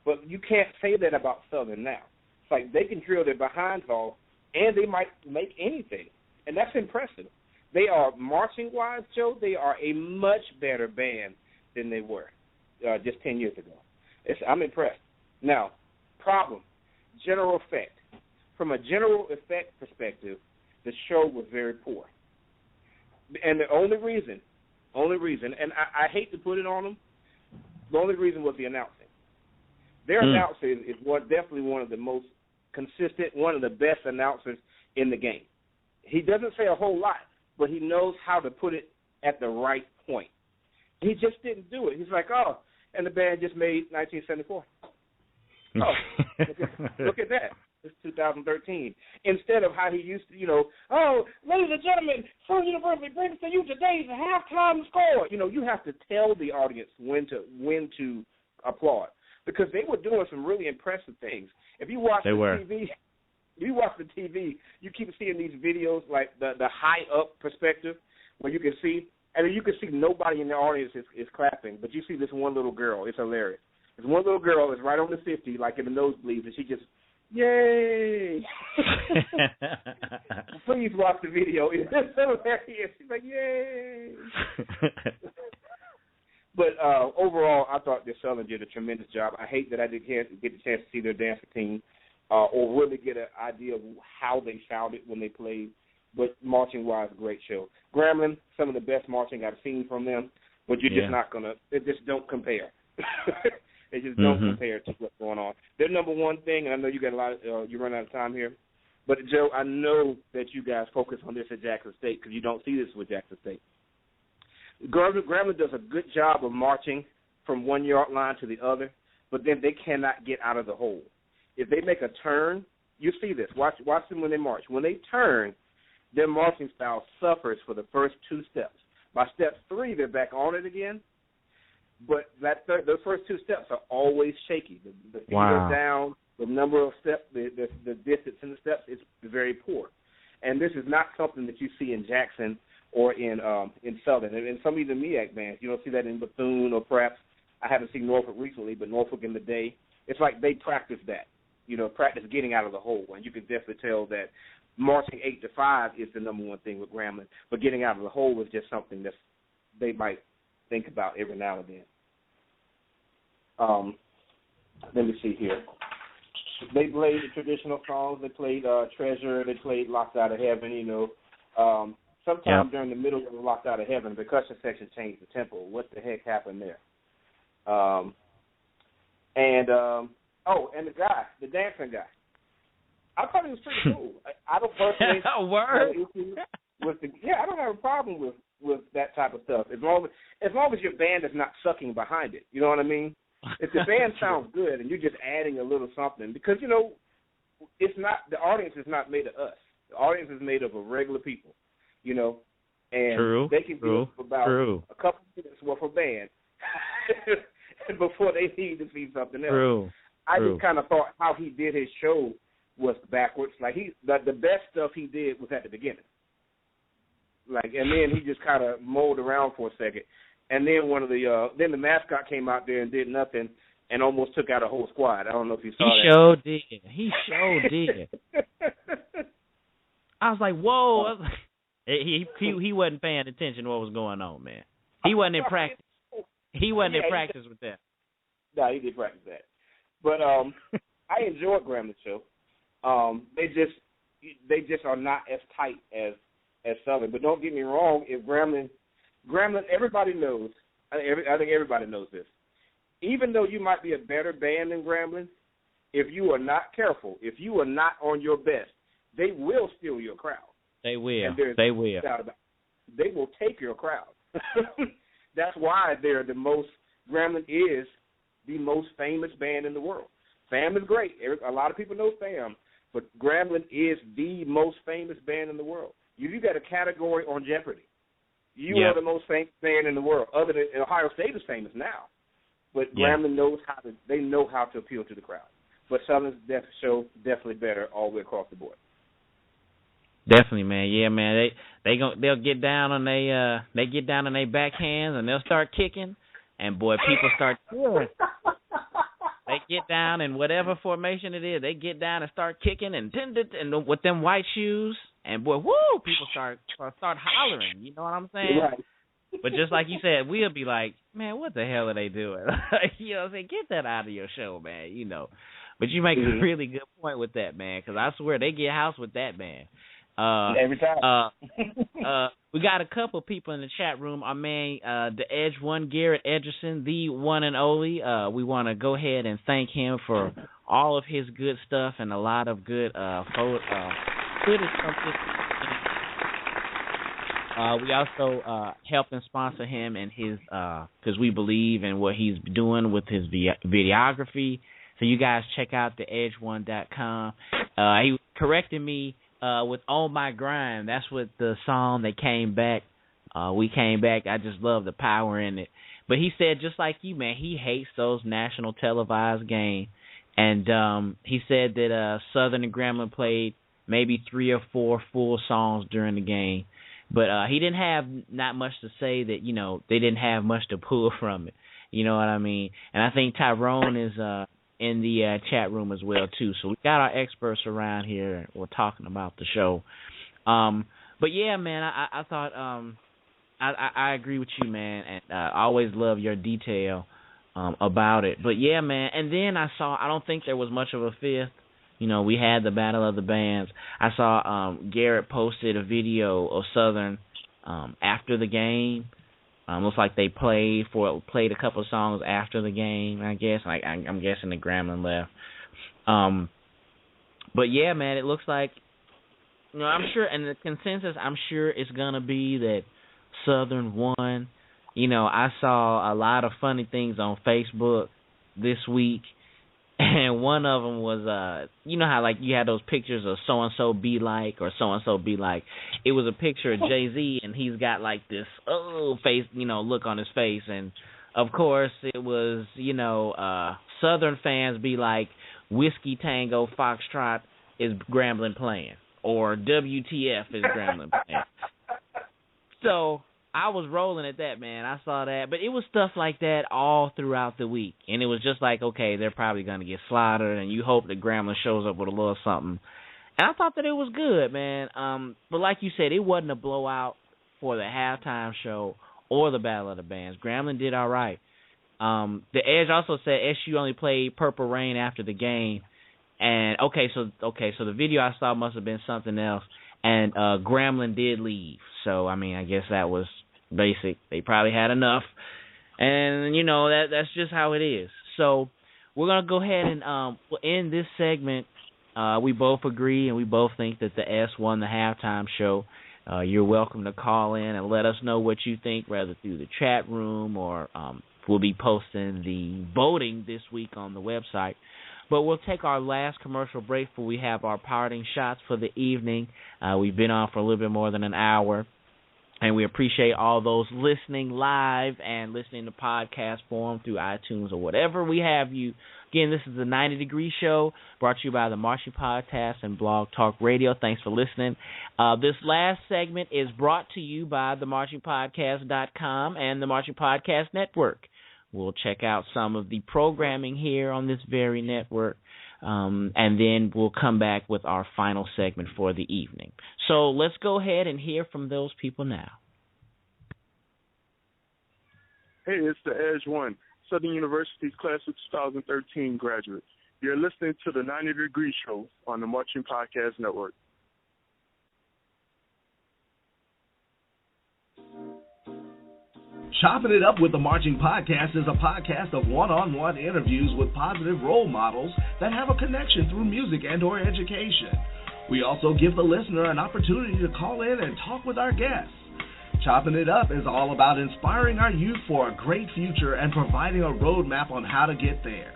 But you can't say that about Southern now. It's like they can drill their behinds off, and they might make anything. And that's impressive. They are, marching-wise, Joe, they are a much better band than they were just 10 years ago. I'm impressed. Now, problem, general effect. From a general effect perspective, the show was very poor. And the only reason, and I hate to put it on them, the only reason was the announcing. Their announcer is definitely one of the most consistent, one of the best announcers in the game. He doesn't say a whole lot, but he knows how to put it at the right point. He just didn't do it. He's like, oh, and the band just made 1974. Oh, look at that. It's 2013. Instead of how he used to, oh, ladies and gentlemen, Full University brings to you today's halftime score. You have to tell the audience when to applaud, because they were doing some really impressive things. If you watch TV, you keep seeing these videos like the high up perspective where you can see, and you can see nobody in the audience is clapping, but you see this one little girl. It's hilarious. This one little girl is right on the 50, like in the nosebleeds, and she just, yay! Please watch the video. It's hilarious. She's like, yay! But overall, I thought this Southern did a tremendous job. I hate that I didn't get the chance to see their dancing team or really get an idea of how they sounded when they played. But marching-wise, great show. Grambling, some of the best marching I've seen from them, but you're just not going to – they just don't compare. They just don't compare to what's going on. Their number one thing, and I know you got a lot of you run out of time here, but, Joe, I know that you guys focus on this at Jackson State because you don't see this with Jackson State. Grambling does a good job of marching from 1 yard line to the other, but then they cannot get out of the hole. If they make a turn, you see this. Watch them when they march. When they turn, their marching style suffers for the first two steps. By step 3, they're back on it again. But those first 2 steps are always shaky. The feet are down. The number of steps, the distance in the steps is very poor. And this is not something that you see in Jackson or in Southern. And some of the MEAC bands, you don't see that in Bethune or perhaps I haven't seen Norfolk recently, but Norfolk in the day, it's like they practice that, practice getting out of the hole. And you can definitely tell that marching 8 to 5 is the number one thing with Grambling, but getting out of the hole is just something that they might think about every now and then. Let me see here. They played the traditional songs. They played Treasure. They played Locked Out of Heaven, Sometime during the middle of Locked Out of Heaven, the percussion section changed the tempo. What the heck happened there? And the guy, the dancing guy. I thought he was pretty cool. I don't personally have an issue with I don't have a problem with that type of stuff as long as your band is not sucking behind it. You know what I mean? If the band sounds good and you're just adding a little something, because it's not, the audience is not made of us. The audience is made of regular people, and they can do about a couple minutes worth of band before they need to see something else. I just kind of thought how he did his show was backwards. Like the best stuff he did was at the beginning. Like, and then he just kind of mulled around for a second, and then then the mascot came out there and did nothing and almost took out a whole squad. I don't know if you saw that. He sure did. I was like, whoa. He wasn't paying attention to what was going on, man. He wasn't in practice. He wasn't in practice with that. No, he did practice that. But I enjoyed Grambling's show. They just are not as tight as Southern. But don't get me wrong, if Grambling, everybody knows. I think everybody knows this. Even though you might be a better band than Grambling, if you are not careful, if you are not on your best, they will steal your crowd. They will. They will take your crowd. That's why Grambling is the most famous band in the world. Fam is great. A lot of people know Fam, but Grambling is the most famous band in the world. You got a category on Jeopardy. You are the most famous band in the world. Other than Ohio State is famous now, but Grambling knows how to appeal to the crowd. But Southern's show definitely better all the way across the board. Definitely, man. Yeah, man. They'll get down on their backhands and they'll start kicking, and boy, people start cheering. They get down in whatever formation it is. They get down and start kicking and with them white shoes, and boy, woo! People start hollering. You know what I'm saying? Right. But just like you said, we'll be like, man, what the hell are they doing? You know what I'm saying? Get that out of your show, man. You know. But you make a really good point with that, man, because I swear they get house with that, man. Every time. We got a couple people in the chat room. Our man, the Edge One, Garrett Edgerson, the one and only. We want to go ahead and thank him for all of his good stuff and a lot of good footage from this. We also help and sponsor him and his, because we believe in what he's doing with his videography. So you guys check out theedge1.com. He corrected me with On My Grind. That's what the song they came back. We came back. I just love the power in it. But he said, just like you, man, he hates those national televised games. And he said that Southern and Grambling played maybe 3 or 4 full songs during the game. But he didn't have not much to say that, you know, they didn't have much to pull from it. You know what I mean? And I think Tyrone is in the chat room as well, too. So we got our experts around here. We're talking about the show. But, yeah, man, I thought I agree with you, man. And I always love your detail about it. But, yeah, man. And then I don't think there was much of a fifth. You know, we had the Battle of the Bands. I saw Garrett posted a video of Southern after the game. Looks like they played a couple of songs after the game, I guess. I'm guessing the Grambling left. But, yeah, man, it looks like, you know, I'm sure, and the consensus, I'm sure it's going to be that Southern won. You know, I saw a lot of funny things on Facebook this week. And one of them was, you know how, like, you had those pictures of so-and-so be like or so-and-so be like. It was a picture of Jay-Z, and he's got, like, this, face, you know, look on his face. And, of course, it was, you know, Southern fans be like, Whiskey Tango Foxtrot is Grambling playing. Or WTF is Grambling playing. So I was rolling at that, man. I saw that. But it was stuff like that all throughout the week. And it was just like, okay, they're probably going to get slaughtered, and you hope that Grambling shows up with a little something. And I thought that it was good, man. But like you said, it wasn't a blowout for the halftime show or the Battle of the Bands. Grambling did all right. The Edge also said SU only played Purple Rain after the game. And, so the video I saw must have been something else. And Grambling did leave. So, I mean, I guess that was basic. They probably had enough. And, you know, that's just how it is. So we're going to go ahead and end this segment. We both agree and we both think that the S won the halftime show. You're welcome to call in and let us know what you think, rather through the chat room or we'll be posting the voting this week on the website. But we'll take our last commercial break before we have our parting shots for the evening. We've been on for a little bit more than an hour. And we appreciate all those listening live and listening to podcast form through iTunes or whatever we have you Again, this is the 90 Degree Show, brought to you by the Marching Podcast and Blog Talk Radio. Thanks for listening. This last segment is brought to you by themarchingpodcast.com and the Marching Podcast Network. We'll check out some of the programming here on this very network, and then we'll come back with our final segment for the evening. So let's go ahead and hear from those people now. Hey, it's the Edge One, Southern University's Class of 2013 graduate. You're listening to the 90 Degree Show on the Marching Podcast Network. Chopping It Up with the Marching Podcast is a podcast of one-on-one interviews with positive role models that have a connection through music and or education. We also give the listener an opportunity to call in and talk with our guests. Chopping It Up is all about inspiring our youth for a great future and providing a roadmap on how to get there.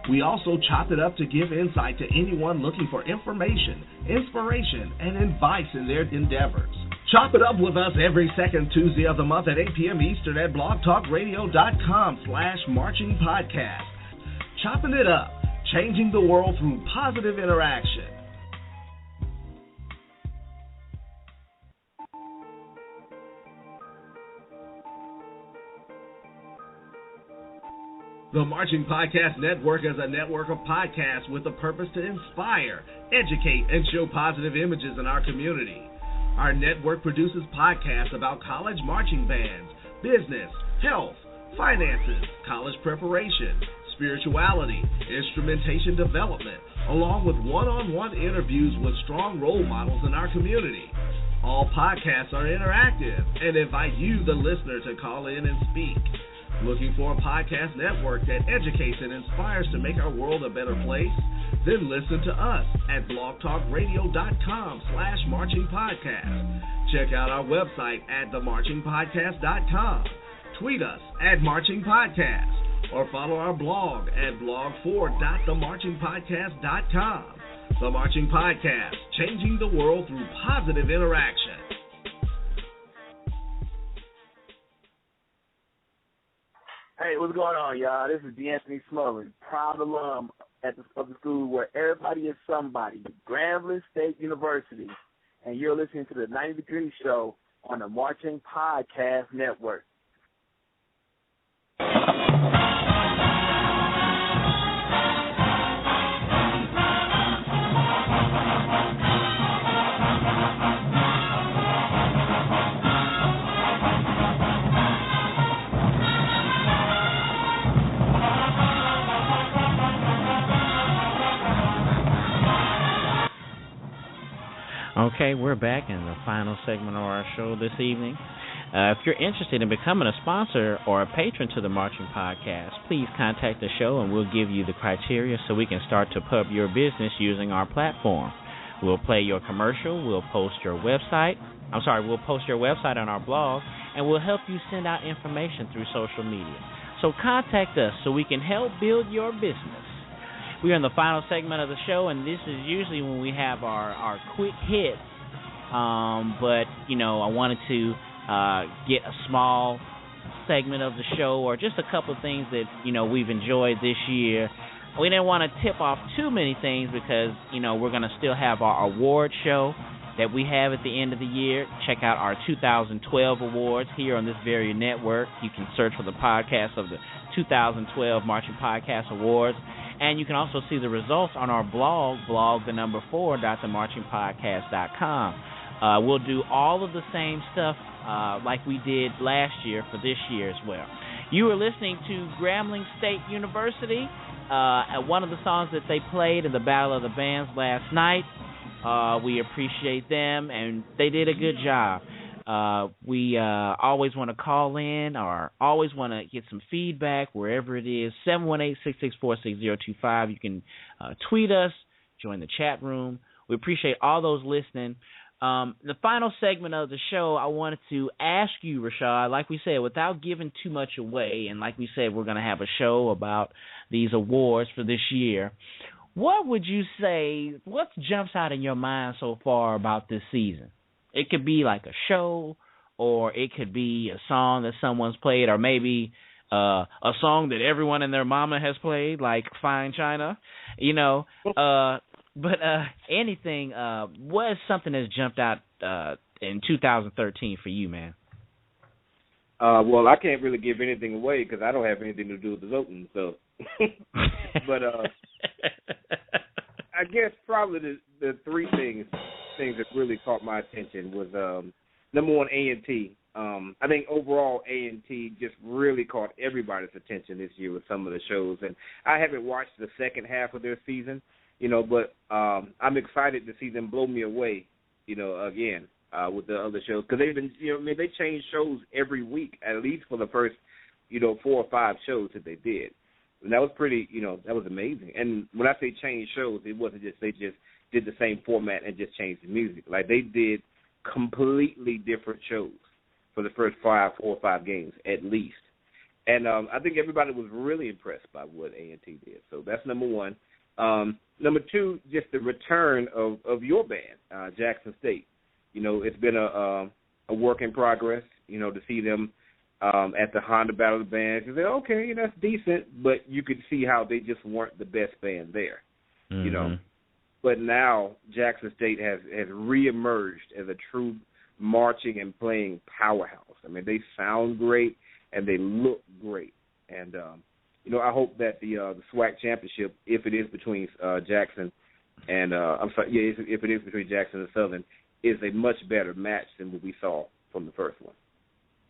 We also chop it up to give insight to anyone looking for information, inspiration, and advice in their endeavors. Chop it up with us every second Tuesday of the month at 8 p.m. Eastern at blogtalkradio.com/marching podcast. Chopping it up, changing the world through positive interaction. The Marching Podcast Network is a network of podcasts with the purpose to inspire, educate, and show positive images in our community. Our network produces podcasts about college marching bands, business, health, finances, college preparation, spirituality, instrumentation development, along with one-on-one interviews with strong role models in our community. All podcasts are interactive and invite you, the listener, to call in and speak. Looking for a podcast network that educates and inspires to make our world a better place? Then listen to us at blogtalkradio.com/marching podcast. Check out our website at themarchingpodcast.com. Tweet us at Marching Podcast or follow our blog at blog4.themarchingpodcast.com. The Marching Podcast, changing the world through positive interaction. Hey, what's going on, y'all? This is D'Anthony Smokee, proud alum of the school where everybody is somebody, Grambling State University, and you're listening to the 90 Degree Show on the Marching Podcast Network. Okay, we're back in the final segment of our show this evening. If you're interested in becoming a sponsor or a patron to the Marching Podcast, please contact the show and we'll give you the criteria so we can start to put up your business using our platform. We'll play your commercial, we'll post your website on our blog, and we'll help you send out information through social media. So contact us so we can help build your business. We are in the final segment of the show, and this is usually when we have our quick hits. But, I wanted to get a small segment of the show or just a couple of things that, we've enjoyed this year. We didn't want to tip off too many things because, we're going to still have our award show that we have at the end of the year. Check out our 2012 awards here on this very network. You can search for the podcast of the 2012 Marching Podcast Awards. And you can also see the results on our blog, blog4.themarchingpodcast.com. We'll do all of the same stuff like we did last year for this year as well. You were listening to Grambling State University, one of the songs that they played in the Battle of the Bands last night. We appreciate them, and they did a good job. We always want to call in or always want to get some feedback wherever it is. 718-664-6025. You can tweet us, join the chat room. We appreciate all those listening. The final segment of the show, I wanted to ask you, Rashad, like we said, without giving too much away, and like we said, we're going to have a show about these awards for this year. What would you say, what jumps out in your mind so far about this season? It could be like a show, or it could be a song that someone's played, or maybe a song that everyone and their mama has played, like Fine China, But anything, what is something that's jumped out in 2013 for you, man? Well, I can't really give anything away because I don't have anything to do with the voting. So, but I guess probably the three things that really caught my attention was number one, A&T. I think overall A&T just really caught everybody's attention this year with some of the shows, and I haven't watched the second half of their season, but I'm excited to see them blow me away, again. With the other shows, because they've been, they change shows every week, at least for the first, 4 or 5 shows that they did. And that was pretty, that was amazing. And when I say change shows, it wasn't just they just did the same format and just changed the music. Like, they did completely different shows for the first 4 or 5 games, at least. And I think everybody was really impressed by what A&T did. So that's number one. Number two, just the return of your band, Jackson State. It's been a work in progress, to see them at the Honda Battle of the Bands. You say, okay, that's decent, but you could see how they just weren't the best band there, But now Jackson State has reemerged as a true marching and playing powerhouse. I mean, they sound great and they look great. And, I hope that the SWAC championship, if it is between Jackson and, if it is between Jackson and Southern, is a much better match than what we saw from the first one.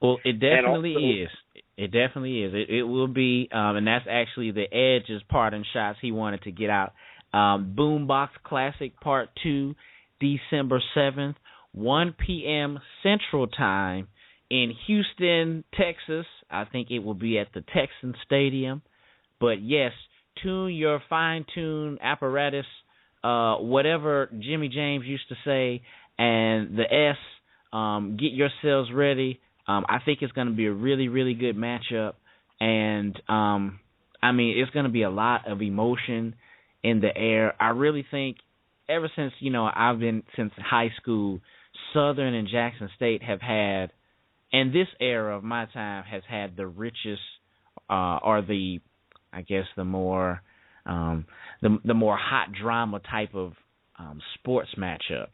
Well, it definitely is. It definitely is. It will be, and that's actually the Edge's parting shots he wanted to get out. Boombox Classic Part 2, December 7th, 1 p.m. Central Time in Houston, Texas. I think it will be at the Texan Stadium. But, yes, tune your fine-tuned apparatus, whatever Jimmy James used to say, and the S, get yourselves ready. I think it's going to be a really, really good matchup. And, it's going to be a lot of emotion in the air. I really think ever since, since high school, Southern and Jackson State have had, and this era of my time has had the richest the more hot drama type of sports matchups.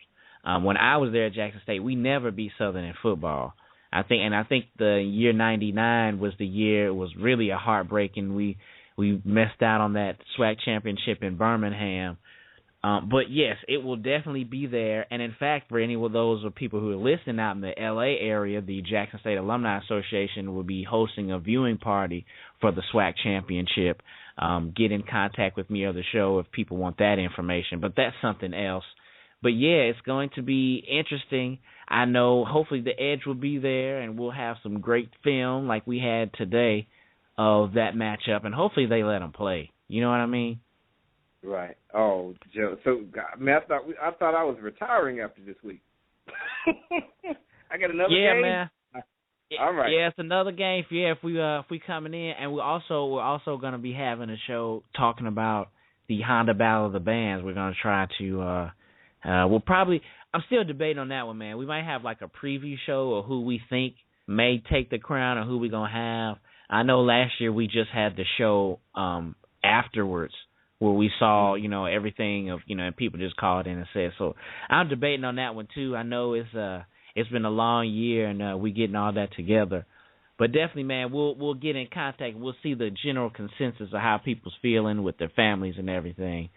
When I was there at Jackson State, we never beat Southern in football. I think the year 99 was the year it was really a heartbreaking. We missed out on that SWAC championship in Birmingham. But yes, it will definitely be there. And in fact, for any of those people who are listening out in the LA area, the Jackson State Alumni Association will be hosting a viewing party for the SWAC championship. Get in contact with me or the show if people want that information. But that's something else. But, yeah, it's going to be interesting. I know hopefully the Edge will be there, and we'll have some great film like we had today of that matchup, and hopefully they let them play. You know what I mean? Right. Oh, Joe. So, man, I thought I was retiring after this week. I got another game? Yeah, man. All right. Yeah, it's another game. If we coming in, and we're also going to be having a show talking about the Honda Battle of the Bands. We're going to try to I'm still debating on that one, man. We might have like a preview show of who we think may take the crown or who we're going to have. I know last year we just had the show afterwards where we saw, everything of, and people just called in and said. So I'm debating on that one too. I know it's been a long year and we getting all that together. But definitely, man, we'll get in contact. We'll see the general consensus of how people's feeling with their families and everything.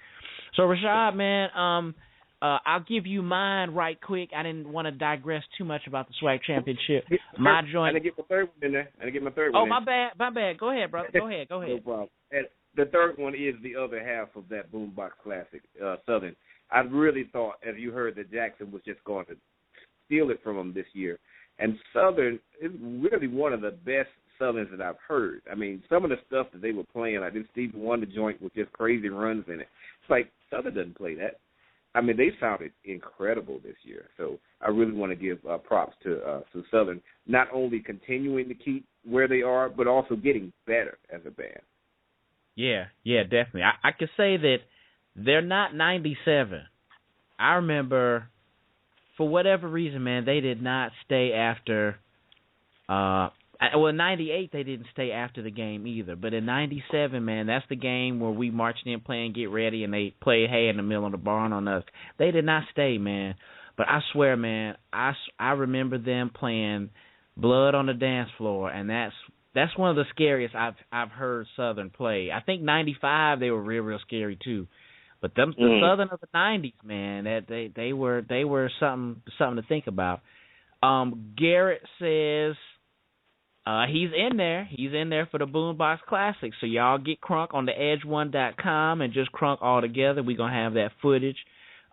So, Rashad, man, I'll give you mine right quick. I didn't want to digress too much about the SWAC championship. My joint. I didn't get my third one in there. Oh, my bad. Go ahead, brother. Go ahead. No problem. And the third one is the other half of that Boombox Classic, Southern. I really thought, as you heard, that Jackson was just going to steal it from them this year. And Southern is really one of the best Southerns that I've heard. I mean, some of the stuff that they were playing, like this Stevie Wonder joint with just crazy runs in it. It's like Southern doesn't play that. I mean, they sounded incredible this year. So I really want to give props to Southern, not only continuing to keep where they are, but also getting better as a band. Yeah, definitely. I could say that they're not 97. I remember, for whatever reason, man, they did not stay after Well, in 98, they didn't stay after the game either. But in 97, man, that's the game where we marched in playing Get Ready, and they played Hay in the Middle of the Barn on us. They did not stay, man. But I swear, man, I remember them playing Blood on the Dance Floor, and that's one of the scariest I've heard Southern play. I think 95, they were real scary, too. But the Southern of the 90s, man, that they were something to think about. Garrett says he's in there. He's in there for the Boombox Classic. So y'all get Crunk on the edge1.com and just Crunk all together. We're going to have that footage.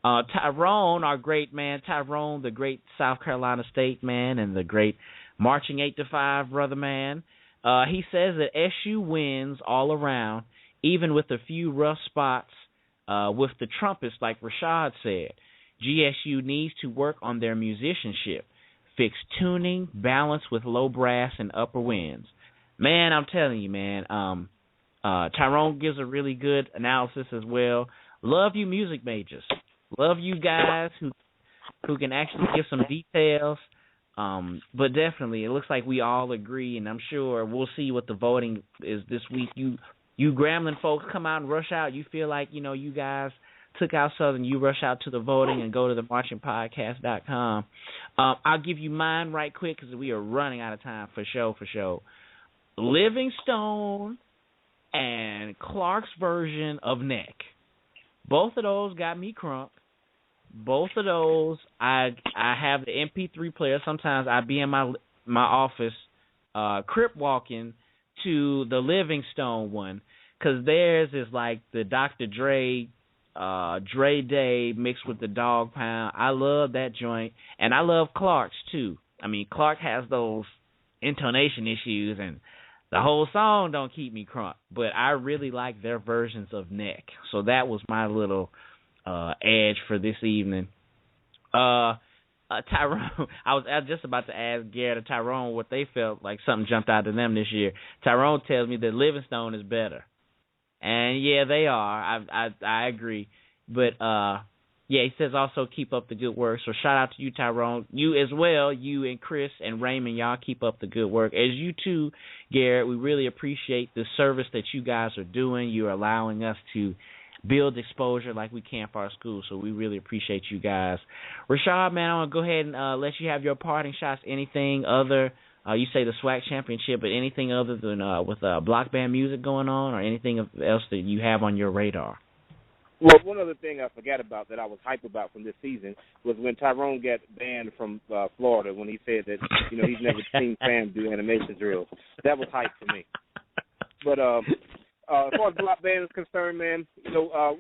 Tyrone, our great man, Tyrone, the great South Carolina State man and the great marching 8-5 brother man. He says that SU wins all around, even with a few rough spots with the trumpets, like Rashad said. GSU needs to work on their musicianship. Fix tuning, balance with low brass and upper winds. Man, I'm telling you, man. Tyrone gives a really good analysis as well. Love you music majors. Love you guys who can actually give some details. But definitely, it looks like we all agree, and I'm sure we'll see what the voting is this week. You Grambling folks come out and rush out. You feel like, you guys took out Southern, you rush out to the voting and go to the marchingpodcast.com. I'll give you mine right quick because we are running out of time for show. Livingstone and Clark's version of Neck. Both of those got me crunk. Both of those, I have the MP3 player. Sometimes I be in my office crip walking to the Livingstone one because theirs is like the Dr. Dre Day mixed with the Dog Pound. I love that joint, and I love Clark's too. I mean, Clark has those intonation issues, and the whole song don't keep me crunk, but I really like their versions of Neck. So that was my little edge for this evening. Tyrone, I was just about to ask Garrett and Tyrone what they felt like something jumped out to them this year. Tyrone tells me that Livingstone is better. And, yeah, they are. I agree. But, yeah, he says also keep up the good work. So shout out to you, Tyrone. You as well, you and Chris and Raymond, y'all keep up the good work. As you too, Garrett, we really appreciate the service that you guys are doing. You're allowing us to build exposure like we can for our school. So we really appreciate you guys. Rashad, man, I want to go ahead and let you have your parting shots. Anything other you say the SWAC championship, but anything other than with block band music going on or anything else that you have on your radar? Well, one other thing I forgot about that I was hyped about from this season was when Tyrone got banned from Florida when he said that, he's never seen fans do animation drills. That was hype for me. But as far as block band is concerned, man,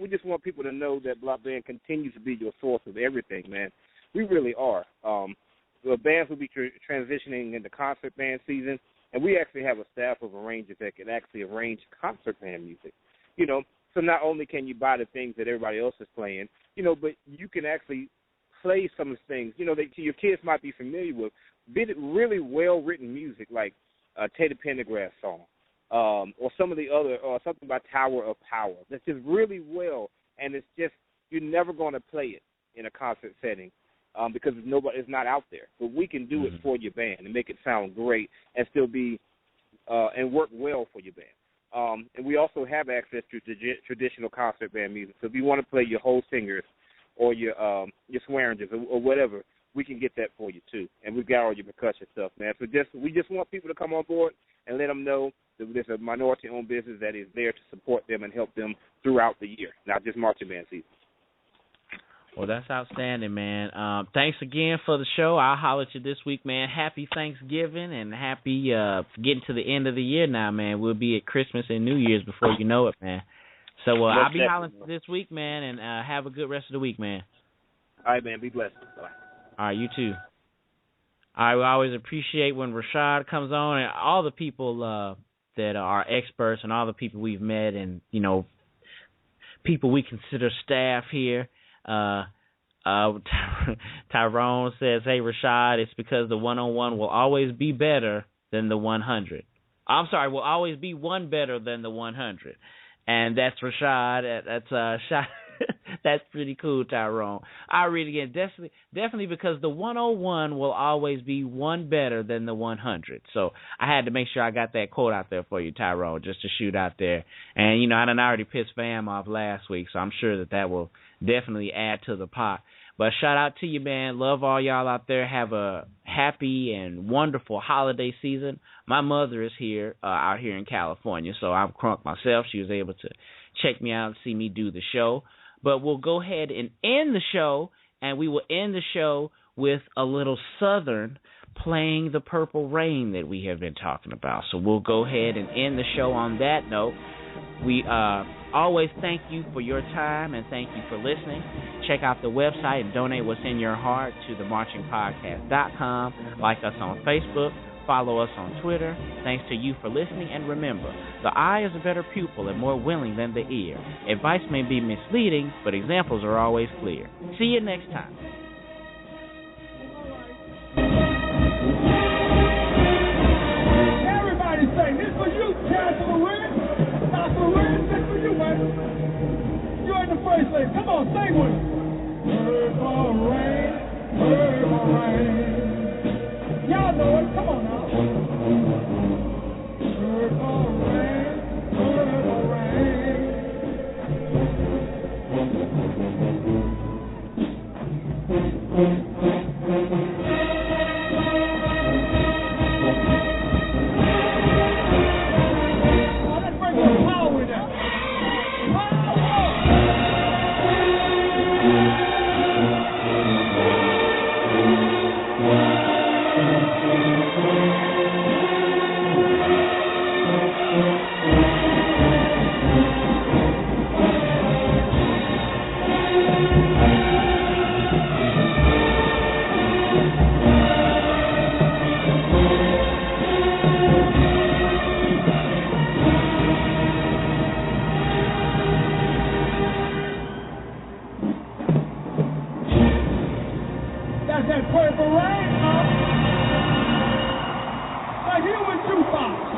we just want people to know that block band continues to be your source of everything, man. We really are. The bands will be transitioning into concert band season, and we actually have a staff of arrangers that can actually arrange concert band music. So not only can you buy the things that everybody else is playing, but you can actually play some of the things, that your kids might be familiar with. Really well-written music like Tater Pendergrass song, or some of the other, or something by Tower of Power. That's just really well, and it's just, you're never going to play it in a concert setting. Because it's not out there. But we can do it for your band and make it sound great and still be and work well for your band. And we also have access to traditional concert band music. So if you want to play your whole singers or your swearingers or whatever, we can get that for you too. And we've got all your percussion stuff, man. So we just want people to come on board and let them know that there's a minority-owned business that is there to support them and help them throughout the year, not just marching band season. Well, that's outstanding, man. Thanks again for the show. I'll holler at you this week, man. Happy Thanksgiving and happy getting to the end of the year now, man. We'll be at Christmas and New Year's before you know it, man. So I'll be hollering this week, man, and have a good rest of the week, man. All right, man. Be blessed. Bye. All right, you too. All right, we always appreciate when Rashad comes on and all the people that are experts and all the people we've met and, people we consider staff here. Tyrone says, hey, Rashad, it's because the one-on-one will always be better than the 100. I'm sorry, will always be one better than the 100. And that's Rashad. That's That's pretty cool, Tyrone. I'll read it again. Definitely because the 101 will always be one better than the 100. So I had to make sure I got that quote out there for you, Tyrone, just to shoot out there. And, you know, I done already pissed Bam off last week, so I'm sure that will definitely add to the pot. But shout out to you, man. Love all y'all out there. Have a happy and wonderful holiday season. My mother is here, out here in California, so I'm crunk myself. She was able to check me out and see me do the show. But we'll go ahead and end the show, and we will end the show with a little Southern playing the Purple Rain that we have been talking about. So we'll go ahead and end the show on that note. We always thank you for your time and thank you for listening. Check out the website and donate what's in your heart to themarchingpodcast.com. Like us on Facebook. Follow us on Twitter. Thanks to you for listening. And remember, the eye is a better pupil and more willing than the ear. Advice may be misleading, but examples are always clear. See you next time. Everybody say, this for you, Chad Loren. Now, Loren, this for you, man. You're in the first place. Come on, sing with us. Purple rain, purple rain. Y'all know it. Come on now. Purple rain, purple rain. Oh, let's bring some power in there. That's that purple rain, huh? Now, here with you, Fox.